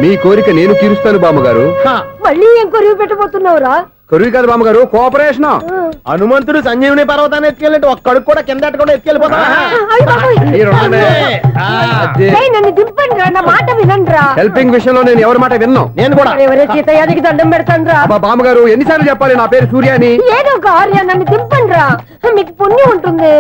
Speaker 6: మీ కోరిక నేను తీరుస్తాను బామ్మగారు.
Speaker 5: మళ్ళీ ఏం కొరివి పెట్టబోతున్నావురా?
Speaker 6: కొరివి కాదు బామ్మగారు, కోఆపరేషన్.
Speaker 1: హనుమంతుడు సంజీవుని పర్వతాన్ని ఎత్తుకెళ్ళినట్టు ఒక్కడికి కూడా కింద కూడా ఎత్తుకెళ్ళిపోతా
Speaker 5: నన్ను దింపండి రా, నా మాట వినండి రా.
Speaker 6: హెల్పింగ్ విషయంలో నేను ఎవరి మాట విన్నాను.
Speaker 1: నేను కూడా
Speaker 5: ఎవరే సీతయ్యానికి దండం పెడతాను రా.
Speaker 6: అబ్బా బామ్మగారు ఎన్నిసార్లు చెప్పాలి నా పేరు సూర్య అని?
Speaker 5: ఏదో ఒక ఆర్య నన్ను దింపండి రా, మీకు పుణ్యం ఉంటుంది.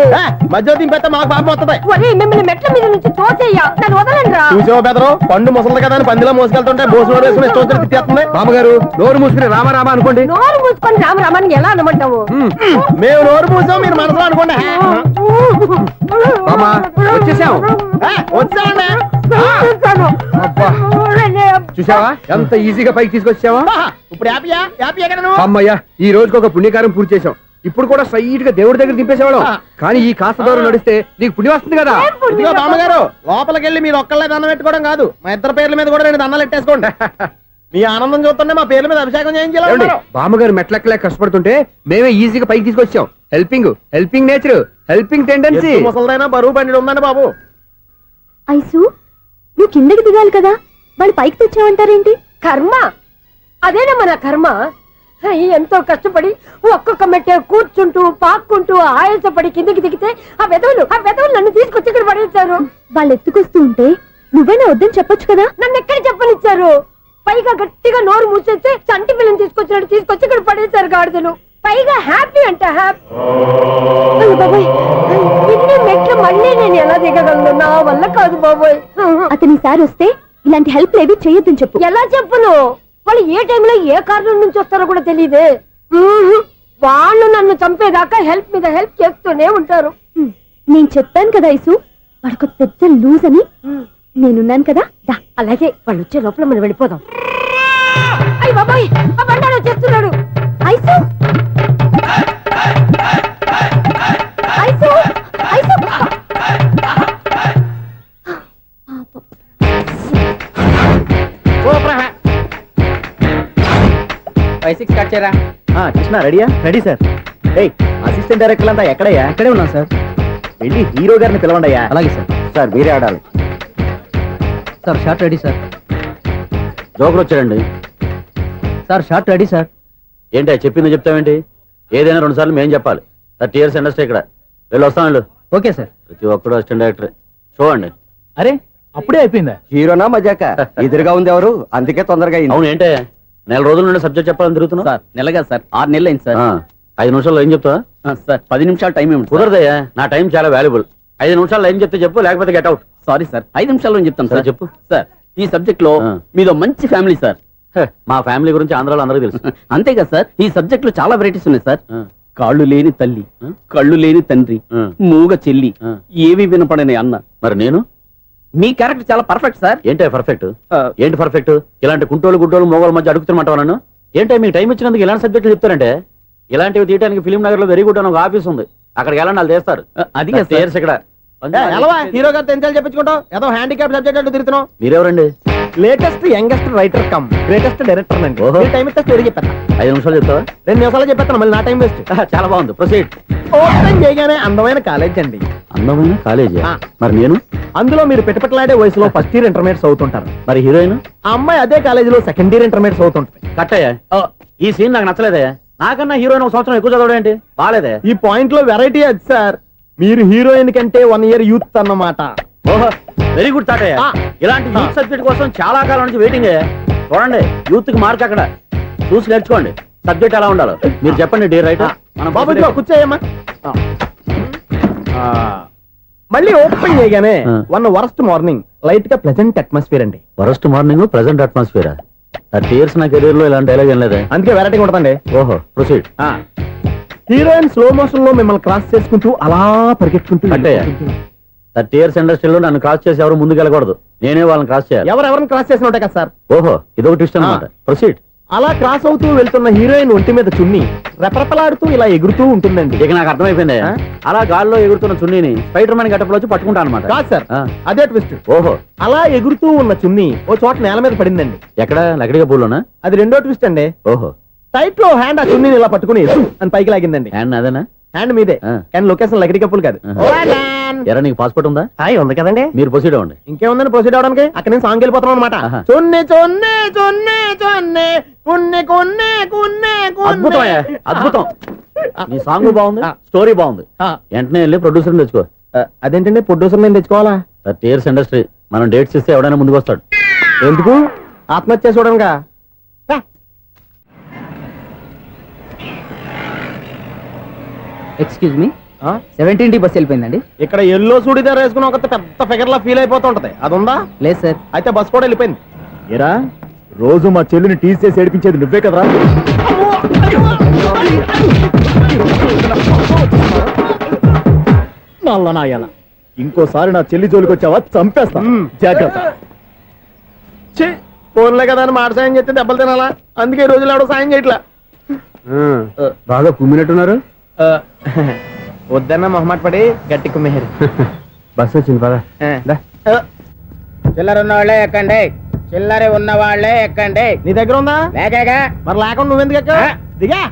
Speaker 1: మధ్య దింపేస్తే మాకు పాపం వస్తుంది.
Speaker 5: ఒరే మిమ్మల్ని మెట్ల మీద నుంచి తోసేయ్యా, నన్ను వదలండి రా.
Speaker 1: చూసావా బెదరు పండు ముసలి కదా అని పందిలో మోసుకెళ్తుంటే మోసులో వేసుకుని ఇష్టం వచ్చినట్టు తిట్టేస్తుంది.
Speaker 6: బామ్మగారు నోరు మూసుకుని రామారామా అనుకోండి.
Speaker 5: నోరు మూసుకొని రామరామాన్ని ఎలా అనమంటావు?
Speaker 1: మేము నోరు మూసాం మీరు మనసులో అనుకోండి.
Speaker 6: బామ్మ వచ్చేసాం.
Speaker 1: వచ్చామండి.
Speaker 6: అబ్బా చూసావా ఎంత ఈజీగా పైకి తీసుకొచ్చావా?
Speaker 1: ఇప్పుడు హ్యాపీయా హ్యాపీయా కదా నువ్వు?
Speaker 6: అమ్మయ్యా ఈ రోజుకి ఒక పుణ్యకారం పూర్తి చేసాం. ఇప్పుడు కూడా స్ట్రైట్ గా దేవుడి దగ్గర దింపేసేవాళ్ళం. కానీ ఈ కాస్త దూరం నడిస్తే నీకు పుణ్యం వస్తుంది కదా.
Speaker 1: ఇదిగో బామ్మగారు లోపలికి వెళ్ళి మీరు ఒక్కళ్ళే దండం పెట్టుకోవడం కాదు, మా ఇద్దరు పేర్ల మీద కూడా నేను దండాలు పెట్టేసుకోండి. మీ ఆనందం చూస్తుంటే మా పేర్ల మీద అభిషేకం చేయించాలి.
Speaker 6: బామ్మగారు మెట్లెక్కలే కష్టపడుతుంటే మేమే ఈజీగా పైకి తీసుకొచ్చాం. Helping nature, helping tendency.
Speaker 1: ముసలిదైనా బరువు బండి ఉందండి బాబు.
Speaker 2: ఐసు నువ్వు కిందకి దిగాలి కదా, వాళ్ళు పైకి తెచ్చావంటారేంటి?
Speaker 5: కర్మ అదేనా మన కర్మ. ఎంతో కష్టపడి ఒక్కొక్క మెట్టే కూర్చుంటూ పాక్కుంటూ ఆయాసపడి కిందకి దిగితే ఆ వెధవులు నన్ను తీసుకొచ్చి ఇక్కడ పడేశారు.
Speaker 2: వాళ్ళు ఎత్తుకొస్తూ ఉంటే నువ్వేనా వద్దని చెప్పొచ్చు కదా.
Speaker 5: నన్ను ఎక్కడ చెప్పనిచ్చారు? పైగా గట్టిగా నోరు మూసేస్తే చంటి పిల్లని తీసుకొచ్చినట్టు తీసుకొచ్చి ఇక్కడ పడేశారు గాడిదలు. పైగా హ్యాపీ అంట హ్యాపీ. బాబాయ్ ఇన్ని మెట్లు మళ్ళీ నేను ఎలా దిగగలను? నా వల్ల కాదు బాబోయ్.
Speaker 2: అతని సార్ వస్తే ఇలాంటి హెల్ప్ ఏవి చేయొద్దని చెప్పు.
Speaker 5: ఎలా చెప్పును? వాళ్ళు ఏ టైంలో ఏ కారణం నుంచి వస్తారో కూడా తెలియదే. వాళ్ళు నన్ను చంపేదాకా హెల్ప్ మీద హెల్ప్ చేస్తూనే ఉంటారు.
Speaker 2: నేను చెప్పాను కదా ఐసు వాడొక పెద్ద లూజ్ అని. నేనున్నాను కదా దా.
Speaker 5: అలాగే వాళ్ళు వచ్చే లోపల మనం వెళ్ళిపోదాం. అయ్య బాబాయ్ ఆ బండారు వచ్చేస్తున్నాడు.
Speaker 2: ఐసు ఐసు ఐసు
Speaker 4: 5-6 కట్ చేయరా.
Speaker 1: కృష్ణ రెడీయా? Ready sir. ఏయ్ అసిస్టెంట్ డైరెక్టర్ అంతా ఎక్కడయ్యా?
Speaker 4: ఇక్కడే ఉన్నాం సార్.
Speaker 1: వెళ్ళి హీరో గారిని పిలవండి అయ్యా.
Speaker 4: అలాగే సార్.
Speaker 1: సార్ మీరే ఆడాలి.
Speaker 4: Sir shot ready sir.
Speaker 7: Joker వచ్చాడండి.
Speaker 4: Sir shot ready sir.
Speaker 7: ఏంటి చెప్పింది చెప్తావేంటి? ఏదైనా 2 సార్లు మేం చెప్పాలి. 30 years ఇండస్ట్రీ ఇక్కడ. వెళ్ళి వస్తాం వెళ్ళు.
Speaker 4: Okay sir.
Speaker 7: ప్రతి ఒక్కడు అసిస్టెంట్ డైరెక్టర్. చూడండి.
Speaker 3: అరే అప్పుడే అయిపోయిందా?
Speaker 1: హీరోనా మజాక? ఎదురుగా ఉంది ఎవరు, అందుకే తొందరగా అయింది.
Speaker 7: అవును ఏంటే నెల రోజుల నుండి సబ్జెక్ట్ చెప్పాలని తిరుగుతున్నావు?
Speaker 4: సార్ నెలగా సార్ 6 నెలలు అయింది సార్.
Speaker 7: 5 నిమిషాల్లో ఏం చెప్తావా?
Speaker 4: సార్ 10 నిమిషాలు టైం ఏమిటి?
Speaker 7: కుదరదయ్యా, నా టైం చాలా వాల్యుబుల్. 5 నిమిషాల్లో ఏం చెప్తే చెప్పు, లేకపోతే గెట్ అవుట్.
Speaker 4: సారీ సార్ 5 నిమిషాల్లో చెప్తాను
Speaker 7: సరే,
Speaker 4: సార్.
Speaker 7: చెప్పు.
Speaker 4: సార్ ఈ సబ్జెక్ట్ లో మీదో మంచి ఫ్యామిలీ సార్.
Speaker 7: మా ఫ్యామిలీ గురించి ఆంధ్రాలో అందరికీ తెలుసు.
Speaker 4: అంతేగా సార్ ఈ సబ్జెక్ట్ లో చాలా వెరైటీస్ ఉన్నాయి సార్.
Speaker 7: ఆ.
Speaker 4: కాళ్ళు లేని తల్లి, కళ్ళు లేని తండ్రి,
Speaker 7: ఆ.
Speaker 4: మూగ చెల్లి,
Speaker 7: ఆ.
Speaker 4: ఏవి వినపడని అన్న.
Speaker 7: మరి నేను
Speaker 4: మీ క్యారెక్టర్ చాలా పర్ఫెక్ట్ సార్.
Speaker 7: ఏంటే పర్ఫెక్ట్? ఏంటి పర్ఫెక్ట్? ఇలాంటి కుంటోలు గుడ్డోలు మోగోల మధ్య అడుగుతున్నమాట నన్ను. ఏంటంటే మీకు టైం ఇచ్చినందుకు ఇలాంటి సబ్జెక్టులు చెప్తారంటే? ఇలాంటివి తీయడానికి ఫిలిం నగర్ లో వెరీ గుడ్ అని ఒక ఆఫీస్ ఉంది, అక్కడికి వెళ్ళండి వాళ్ళు చేస్తారు.
Speaker 4: అది కాదు సార్.
Speaker 7: ఇక్కడ
Speaker 1: హీరో గారు తెంచాలి చెప్పించుకుంటావు ఏదో హ్యాండిక్యాప్ సబ్జెక్ట్ అంటూ తిరుగుతున్నావు.
Speaker 7: మీరెవరండి?
Speaker 1: Latest youngest writer cum greatest director అండి.
Speaker 7: ఓహో.
Speaker 1: టైం ఇస్తే స్టోరీ చెప్పేస్తా.
Speaker 7: 5 నిమిషాలు చెప్తావా?
Speaker 1: 2 నిమిషాలు చెప్పేస్తాను, మళ్ళీ నా టైం వేస్ట్.
Speaker 7: చాలా బాగుంది, ప్రొసీడ్.
Speaker 1: ఓపెన్ చేయగానే అందమైన కాలేజ్ అండి.
Speaker 7: అందమైన కాలేజీ.
Speaker 1: ఆ.
Speaker 7: మరి నేను?
Speaker 1: అందులో మీరు పిటపట్లాడే వయసులో ఫస్ట్ ఇయర్ ఇంటర్మీడియట్స్ అవుతుంటారు.
Speaker 7: మరి హీరోయిన్?
Speaker 1: ఆ అమ్మాయి అదే కాలేజీలో సెకండ్ ఇయర్ ఇంటర్మీడియట్స్ అవుతుంటుంది.
Speaker 7: కట్టయ్యా, ఈ సీన్ నాకు నచ్చలేదే. నాకన్నా హీరోయిన్ 1 సంవత్సరం ఎక్కువ చదవడం ఏంటి? బాలేదే.
Speaker 1: ఈ పాయింట్ లో వెరైటీ అది సార్, మీరు హీరోయిన్ కంటే 1 year యూత్ అన్నమాట.
Speaker 7: ఓహో, వెరీ గుడ్ తాటయ్య.
Speaker 1: ఆ.
Speaker 7: ఇలాంటి యూత్ సబ్జెక్ట్ కోసం చాలా కాలం నుంచి వెయిటింగ్. చూడండి యూత్ కి మార్క్ అక్కడ చూసి నేర్చుకోండి. సబ్జెక్ట్ ఎలా ఉండాలో మీరు చెప్పండి డియర్ రైటర్. మన
Speaker 1: బాబు ఇదిగో కూర్చోయమ్మా. మళ్ళీ ఓపెన్ చేయగానే
Speaker 7: ఆ.
Speaker 1: 1 worst మార్నింగ్ లైట్ గా ప్లెజెంట్ అట్మాస్ఫియర్ అండి.
Speaker 7: Worst morning present atmosphere. 30 years నా కెరీర్ లో ఇలాంటి డైలాగ్ ఏం లేదే.
Speaker 1: అందుకే వెరైటీ ఉంటుందండి.
Speaker 7: ఓహో, ప్రొసీడ్.
Speaker 1: హీరోయిన్ స్లో మోషన్ లో మిమ్మల్ని క్రాస్ చేసుకుంటూ అలా పరిగెట్టుకుంటూ
Speaker 7: కట్టయ్య, 30 years ఇండస్ట్రీలో నన్ను క్రాస్ చేసి ఎవరు ముందుకు వెళ్ళకూడదు, నేనే వాళ్ళని క్రాస్ చేయాలి.
Speaker 1: ఎవరెవరిని క్రాస్ చేసిన ఉంటాయి కదా సార్.
Speaker 7: ఓహో, ఇదొక ట్విస్ట్ అన్నమాట. ప్రొసీడ్.
Speaker 1: అలా క్రాస్ అవుతూ వెళ్తున్న హీరోయిన్ ఒంటి మీద చున్ని రెపరెపలాడుతూ ఇలా ఎగురుతూ ఉంటుందండి.
Speaker 7: ఇక నాకు అర్థమైపోయింది.
Speaker 1: ఆ?
Speaker 7: అలా గాల్లో ఎగురుతున్న చున్నీని స్పైడర్ మ్యాన్ గట్టపులో వచ్చి పట్టుకుంటా అనమాట.
Speaker 1: కాదు సార్,
Speaker 7: ఆ.
Speaker 1: అదే ట్విస్ట్.
Speaker 7: ఓహో,
Speaker 1: అలా ఎగురుతూ ఉన్న చున్ని ఓ చోట నేల మీద పడిందండి.
Speaker 7: ఎక్కడ? లకడిగా పూల్లోనా?
Speaker 1: అది రెండో ట్విస్ట్ అండి.
Speaker 7: ఓహో,
Speaker 1: టైట్ లో హ్యాండ్ ఆ చున్నీని ఇలా పట్టుకుని అని పైకి లాగిందండి.
Speaker 7: హ్యాండ్ అదేనా?
Speaker 1: హ్యాండ్ మీదే,
Speaker 7: ఆ.
Speaker 1: కానీ లొకేషన్ లకడి కప్పులు కాదు.
Speaker 7: ఎరా నీకు పాస్పోర్ట్ ఉందా?
Speaker 1: హాయ్ ఉంది కదండి.
Speaker 7: మీరు ప్రొసీడ్ అవ్వండి.
Speaker 1: ఇంకేముందని ప్రొసీడ్ అవడానికి అక్కడ నేను సాంగ్ వెళ్ళిపోతాం అనమాట.
Speaker 7: ఆహా.
Speaker 1: చున్ని చున్ని చున్ని చున్ని కున్ని కున్ని కున్ని
Speaker 7: అద్భుతం అయ్యా, అద్భుతం.
Speaker 1: నీ సాంగ్ బాగుంది, స్టోరీ బాగుంది. వెంటనే వెళ్ళి ప్రొడ్యూసర్ తెచ్చుకో. అదేంటండి ప్రొడ్యూసర్ నేను తెచ్చుకోవాలా? 30 years ఇండస్ట్రీ. మనం డేట్స్ ఇస్తే ఎవడైనా ముందుకు వస్తాడు. ఎందుకు? ఆత్మహత్య చూడనుగా.
Speaker 8: Excuse me, 17D bus వెళ్ళిపోయిందండి.
Speaker 1: ఇక్కడ ఎల్లో చూడిదార్ వేసుకుని ఒక పెద్ద ఫిగర్ లా ఫీల్ అయిపోతుంటది, అది ఉందా?
Speaker 8: లేదు సార్.
Speaker 1: అయితే బస్ కూడా వెళ్ళిపోయింది. ఏరా రోజు మా చెల్లిని టీస్ చేసి ఏడిపించేది నువ్వే కదరా? నల్ల నాయాల, ఇంకోసారి నా చెల్లి జోలికి వచ్చావా చంపేస్తా, జాగ్రత్త. ఫోన్లే కదా అని మాట సాయం చేస్తే దెబ్బలు తినాలా? అందుకే ఈ రోజులు ఎవడో సాయం చేయట్లా.
Speaker 6: బాగా కుమ్మినట్టున్నారు.
Speaker 1: వద్దన్న మొహమాట పడి గట్టి కుమ్మేరు.
Speaker 6: బస్సు వచ్చింది పదా.
Speaker 8: చిల్లర ఉన్న వాళ్ళే ఎక్కండి, చిల్లర ఉన్న వాళ్ళే ఎక్కండి.
Speaker 1: నీ దగ్గర ఉందా?
Speaker 8: లేకేగా.
Speaker 1: మరి లేకుండా నువ్వెందుకు ఎక్క? దిగా.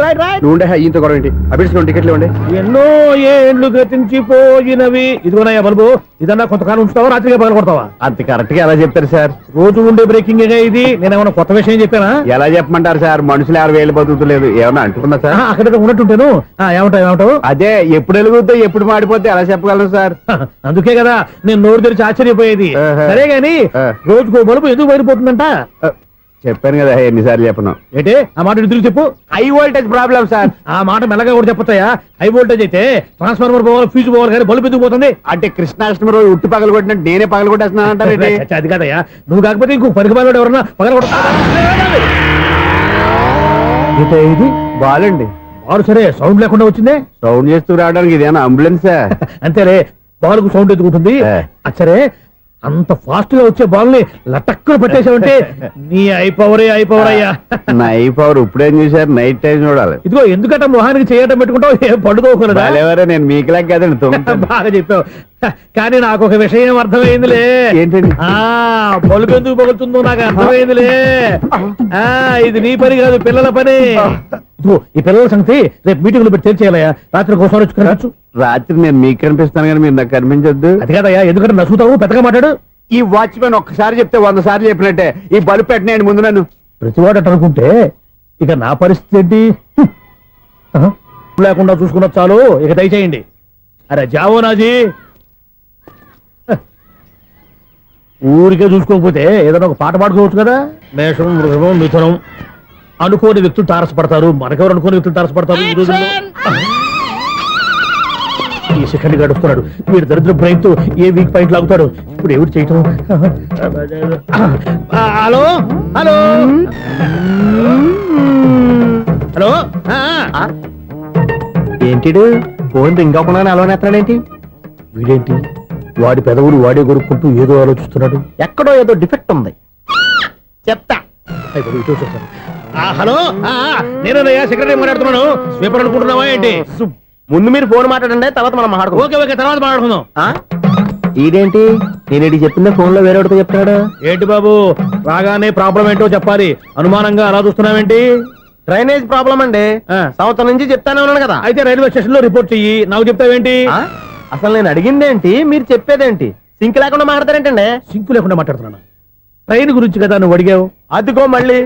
Speaker 1: Right right.
Speaker 6: నువ్వు ఉండే ఈయంతో గొడవ ఏంటి? అభిడ్స్ టికెట్లు ఇవ్వండి.
Speaker 3: ఎన్నో ఏండ్లు గతించిపోయినవి. ఇదిగోనయ్యా బల్బు, ఇదన్నా కొంతకాలం ఉంచుతావా, రాత్రిగా పగల కొడతావా?
Speaker 7: అంత కరెక్ట్ గా ఎలా చెప్తారు సార్?
Speaker 3: రోజు ఉండే బ్రేకింగ్ ఇది. నేనేమన్నా కొత్త విషయం చెప్పానా?
Speaker 7: ఎలా చెప్పమంటారు సార్? మనుషులు 60,000 బతుకుతలేదు, ఏమన్నా అంటున్నా సార్?
Speaker 3: అక్కడ ఉన్నట్టుంటాను. ఏమంటావు?
Speaker 7: అదే ఎప్పుడు వెలుగుద్దో ఎప్పుడు మాడిపోతే ఎలా చెప్పగలను సార్?
Speaker 3: అందుకే కదా నేను నోరు తెరిచి ఆశ్చర్యపోయేది. సరే గాని రోజుకో బలుపు ఎందుకు బయటపోతుందంట?
Speaker 7: చెప్పాను కదా ఎన్నిసార్లు చెప్పను.
Speaker 3: ఏంటే ఆ మాట తిరిగి చెప్పు.
Speaker 7: High voltage problem sir.
Speaker 3: ఆ మాట మెల్లగా కూడా చెప్పొచ్చాయా? హై వోల్టేజ్ అయితే ట్రాన్స్ఫార్మర్ పోవాలి, ఫ్యూజ్ పోవాలి, కానీ బల్బు ఎందుకు పోతుంది?
Speaker 7: అంటే కృష్ణాష్టమి రోజు ఉట్టి పగలు కొట్టినట్టు నేనే పగలు కొట్టేస్తున్నానంటారు.
Speaker 3: అది కాదయ్యా, నువ్వు కాకపోతే ఇంకో పరిగణలో ఎవరన్నా పగల కొడతా. ఇది
Speaker 7: బాలండి.
Speaker 3: బాలు సరే సౌండ్ లేకుండా వచ్చిందే.
Speaker 7: సౌండ్ చేస్తూ రావడానికి ఇదేనా అంబులెన్సా?
Speaker 3: అంతేలే, బాలుకు సౌండ్ ఎదుగుతుంది. సరే అంత ఫాస్ట్ గా వచ్చే బాల్ ని లటక్కులు పట్టేసావంటే నీ ఐపవర్ అయ్యా.
Speaker 7: నా పవర్ ఇప్పుడేం చూసారు? నైట్ టైం చూడాలి.
Speaker 3: ఇదిగో ఎందుకంటే మొహానికి చేయటం పెట్టుకుంటావు, ఏం పండుకోకూడదా?
Speaker 7: ఎవరో నేను మీకులా కదండి.
Speaker 3: బాగా చెప్పావు. కానీ నాకు ఒక విషయం అర్థమైందిలే.
Speaker 7: ఏంటండి?
Speaker 3: బల్బు ఎందుకు పగులుతుందో నాకు అర్థమైందిలే. ఇది నీ పని కాదు, పిల్లల పని. ఈ పిల్లల సంగతి రేపు మీటింగ్ లో పెట్టి తెలిసేయాలయ్యా. రాత్రి కోసం వచ్చుకోవచ్చు.
Speaker 7: రాత్రి నేను మీకు కనిపిస్తాను కానీ మీరు నాకు కనిపించొద్దు.
Speaker 3: అది కాదయ్యా, ఎందుకంటే నసుగుతావు, పెద్దగా మాట్లాడు.
Speaker 7: ఈ వాచ్మెన్ ఒక్కసారి చెప్తే 100 సార్లు చెప్పినట్టే. ఈ బల్బు పెట్టినాయండి ముందు నన్ను.
Speaker 3: ప్రతివాడట అనుకుంటే ఇక నా పరిస్థితి ఏంటి? లేకుండా చూసుకున్న చాలు, ఇక దయచేయండి. అరే జావో నాజీ, ఊరికే చూసుకోకపోతే ఏదైనా ఒక పాట పాడుకోవచ్చు కదా. మేషం, వృషభం, మిథునం అనుకోని వ్యక్తులు తారసపడతారు. మనకెవరు అనుకోని వ్యక్తులు తారసపడతారు ఈ రోజుల్లో? ఈ సెకండ్ గడుస్తున్నాడు వీడు దరిద్ర బ్రెయిన్ తో ఏ వీక్ పాయింట్ లాగుతాడు. ఇప్పుడు ఎవరు చేయటం? Hello hello hello.
Speaker 1: ఏంటిడు ఫోన్ రింగ్ అవ్వకుండా అలవనేస్తాడేంటి?
Speaker 3: వీడేంటి వాడి పెదవులు వాడే కొరుక్కుంటూ ఏదో ఆలోచిస్తున్నాడు.
Speaker 1: ఎక్కడో ఏదో డిఫెక్ట్ ఉంది, చెప్తా.
Speaker 3: హలో, నేనయ్యా సెక్రటరీ మాట్లాడుతున్నాను. స్వీపర్ అనుకుంటున్నావా ఏంటి?
Speaker 1: ముందు మీరు ఫోన్ మాట్లాడండి, తర్వాత మనం మాట్లాడుకో.
Speaker 3: ఓకే ఓకే, తర్వాత మాట్లాడుకుందాం.
Speaker 1: ఇదేంటి నేను చెప్పిందే ఫోన్ లో వేరేవాడితో చెప్తున్నాడు?
Speaker 3: ఏంటి బాబు, రాగానే ప్రాబ్లం ఏంటో చెప్పాలి. అనుమానంగా అలా చూస్తున్నావేంటి?
Speaker 1: డ్రైనేజ్ ప్రాబ్లం అండి. సంవత్సరం నుంచి చెప్తానే ఉన్నాను కదా.
Speaker 3: అయితే రైల్వే స్టేషన్ లో రిపోర్ట్ చెయ్యి, నాకు చెప్తావేంటి?
Speaker 1: అసలు నేను అడిగిందేంటి, మీరు చెప్పేదేంటి? సింక్ లేకుండా మాట్లాడతారేంటండి?
Speaker 3: సింకు లేకుండా మాట్లాడుతున్నాను. ట్రైన్ గురించి కదా నువ్వు అడిగావు.
Speaker 1: అదిగో మళ్ళీ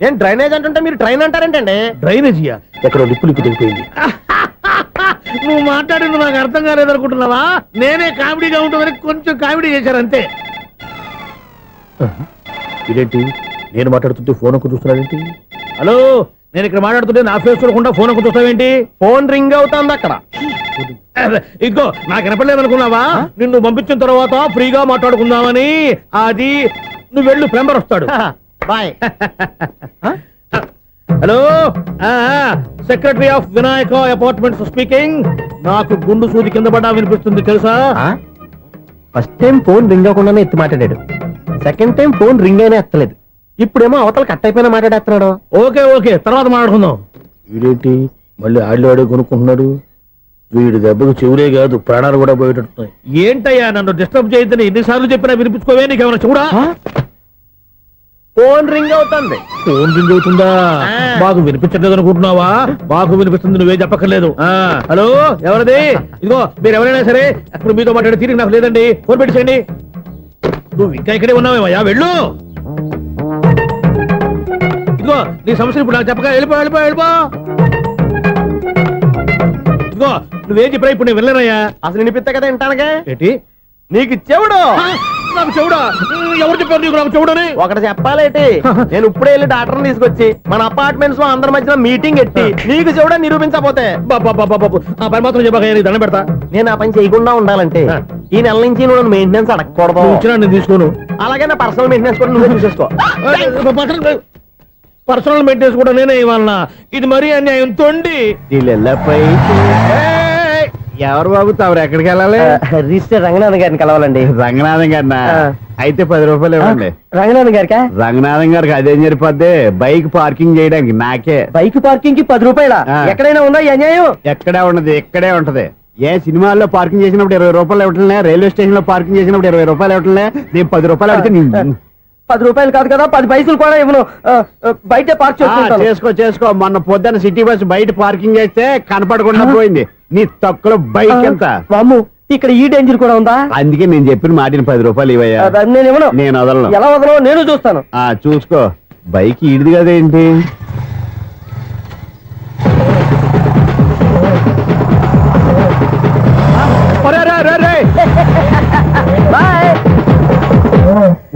Speaker 1: నేను డ్రైనేజ్ అంటుంటే మీరు ట్రైన్ అంటారేంటండి?
Speaker 3: డ్రైనేజీయా? ఎక్కడో లిప్పు దిగిపోయింది. నువ్వు మాట్లాడింది నాకు అర్థం కాలేదనుకుంటున్నావా? నేనే కామెడీగా ఉంటుందని కొంచెం కామెడీ చేశారు అంతే. ఇదేంటి నేను మాట్లాడుతుంటే ఫోన్ ఒక్క చూస్తున్నావేంటి? హలో, నేను ఇక్కడ మాట్లాడుతుంటే నా ఫేస్ చూడకుండా ఫోన్ ఒక్క చూస్తావేంటి?
Speaker 1: ఫోన్ రింగ్ అవుతుంది అక్కడ.
Speaker 3: ఇంకో నాకు వినపడలేదు అనుకున్నావా? నిన్ను పంపించిన తర్వాత ఫ్రీగా మాట్లాడుకుందామని. అది నువ్వు వెళ్ళు, ప్లంబర్ వస్తాడు.
Speaker 1: Bye.
Speaker 3: Hello, secretary of Vinayaka apartments speaking. నాకు గుండు సూది కింద పడ్డా వినిపిస్తుంది తెలుసా?
Speaker 1: ఫస్ట్ టైం ఫోన్ రింగ్ అవ్వకుండానే ఎత్తి మాట్లాడాడు, సెకండ్ టైం ఫోన్ రింగ్ అయినా ఎత్తలేదు, ఇప్పుడేమో అవతల కట్ అయిపోయినా మాట్లాడేస్తున్నాడు.
Speaker 3: ఓకే ఓకే, తర్వాత మాట్లాడుకుందాం. వీడేంటి మళ్ళీ ఆడివాడే కొనుక్కుంటున్నాడు? వీడి దెబ్బకు చెవులే కాదు ప్రాణాలు కూడా పోయేటట్టున్నాయి. ఏంటయ్యా నన్ను డిస్టర్బ్ చేయొద్దని ఎన్నిసార్లు చెప్పినా వినిపించుకోవే? నీకేమైనా చూడా?
Speaker 1: ఫోన్ రింగ్ అవుతుంది.
Speaker 3: ఫోన్ రింగ్ అవుతుందా? మాకు వినిపించట్లేదు అనుకుంటున్నావా? మాకు వినిపిస్తుంది, నువ్వే చెప్పక్కర్లేదు. హలో, ఎవరిది? ఇదిగో మీరు ఎవరైనా సరే ఇప్పుడు మీతో మాట్లాడే తీరిక నాకు లేదండి, ఫోన్ పెట్టేసేయండి. నువ్వు ఇంకా ఇక్కడే ఉన్నావేమయ్యా, వెళ్ళు. ఇదిగో నీ సమస్యలు ఇప్పుడు నాకు చెప్పక వెళ్ళిపో వెళ్ళిపో వెళ్ళిపో. ఇదిగో నువ్వేం చెప్పరా ఇప్పుడు నేను వెళ్ళానయ్యా.
Speaker 1: అసలు వినిపిస్తా కదా వింటానగా.
Speaker 3: ఏంటి
Speaker 1: నీకు చెవుడు
Speaker 3: నాకు చెవుడా? ఎవరు చెప్పారు నీకు నాకు చెవుడని?
Speaker 1: ఒకటి చెప్పాలేటి. నేను ఇప్పుడే వెళ్ళి డాక్టర్ని తీసుకొచ్చి మన అపార్ట్మెంట్స్ లో అందరి మధ్యన మీటింగ్ ఎట్టి నీకు చెవుడా నిరూపించకపోతే
Speaker 3: బాబు ఆ పని మాత్రం చెప్పాక నీకు దండం పెడతా.
Speaker 1: నేను ఆ పని చేయకుండా ఉండాలంటే ఈ నెల నుంచి నువ్వు మెయింటెనెన్స్ అడగకూడదు.
Speaker 3: నువ్వు ఇచ్చినా నేను తీసుకోను.
Speaker 1: అలాగే నా పర్సనల్ మెయింటెనెన్స్ కూడా నువ్వే చూసేసుకో.
Speaker 3: పర్సనల్ మెయింటెనెన్స్ కూడా నేనే ఇవ్వాలన్నా? ఇది మరీ అన్యాయం తొండి.
Speaker 7: ఎవరు బాబు తమరు ఎక్కడికి వెళ్ళాలి?
Speaker 1: రిజిస్టర్ రంగనాథ్ గారిని కలవాలండి.
Speaker 7: రంగనాథం గారినా? అయితే 10 రూపాయలు ఇవ్వండి.
Speaker 1: రంగనాథ్ గారికా?
Speaker 7: రంగనాథం గారికి అదేం సరిపోద్ది, బైక్ పార్కింగ్ చేయడానికి నాకే.
Speaker 1: బైక్ పార్కింగ్ కి 10 రూపాయల? ఎక్కడైనా ఉందా ఈ అన్యాయం?
Speaker 7: ఎక్కడే ఉండదు, ఇక్కడే ఉంటది. ఏ సినిమాల్లో పార్కింగ్ చేసినప్పుడు 20 రూపాయలు ఇవ్వట్లే, రైల్వే స్టేషన్ లో పార్కింగ్ చేసినప్పుడు 20 రూపాయలు ఇవ్వట్లే, నేను 10 రూపాయలు అడిగితే
Speaker 1: 10 రూపాయలు కాదు కదా, 10 పైసలు కూడా ఇవ్వను. బయట పార్క్
Speaker 7: చేసుకో. మొన్న పొద్దున్న సిటీ బస్ బయట పార్కింగ్ చేస్తే కనపడకుండా పోయింది. నీ తక్కువ బైక్ ఎంత?
Speaker 1: వామ్ము, ఇక్కడ ఈ డేంజర్ కూడా ఉందా?
Speaker 7: అందుకే నేను చెప్పిన మాటిని 10 రూపాయలు ఇవ్వయ్యా.
Speaker 1: నేను ఇవ్వను.
Speaker 7: నేను వదలను.
Speaker 1: ఎలా వదలవు నేను చూస్తాను.
Speaker 7: చూసుకో. బైక్ ఈడిది కదేంటి?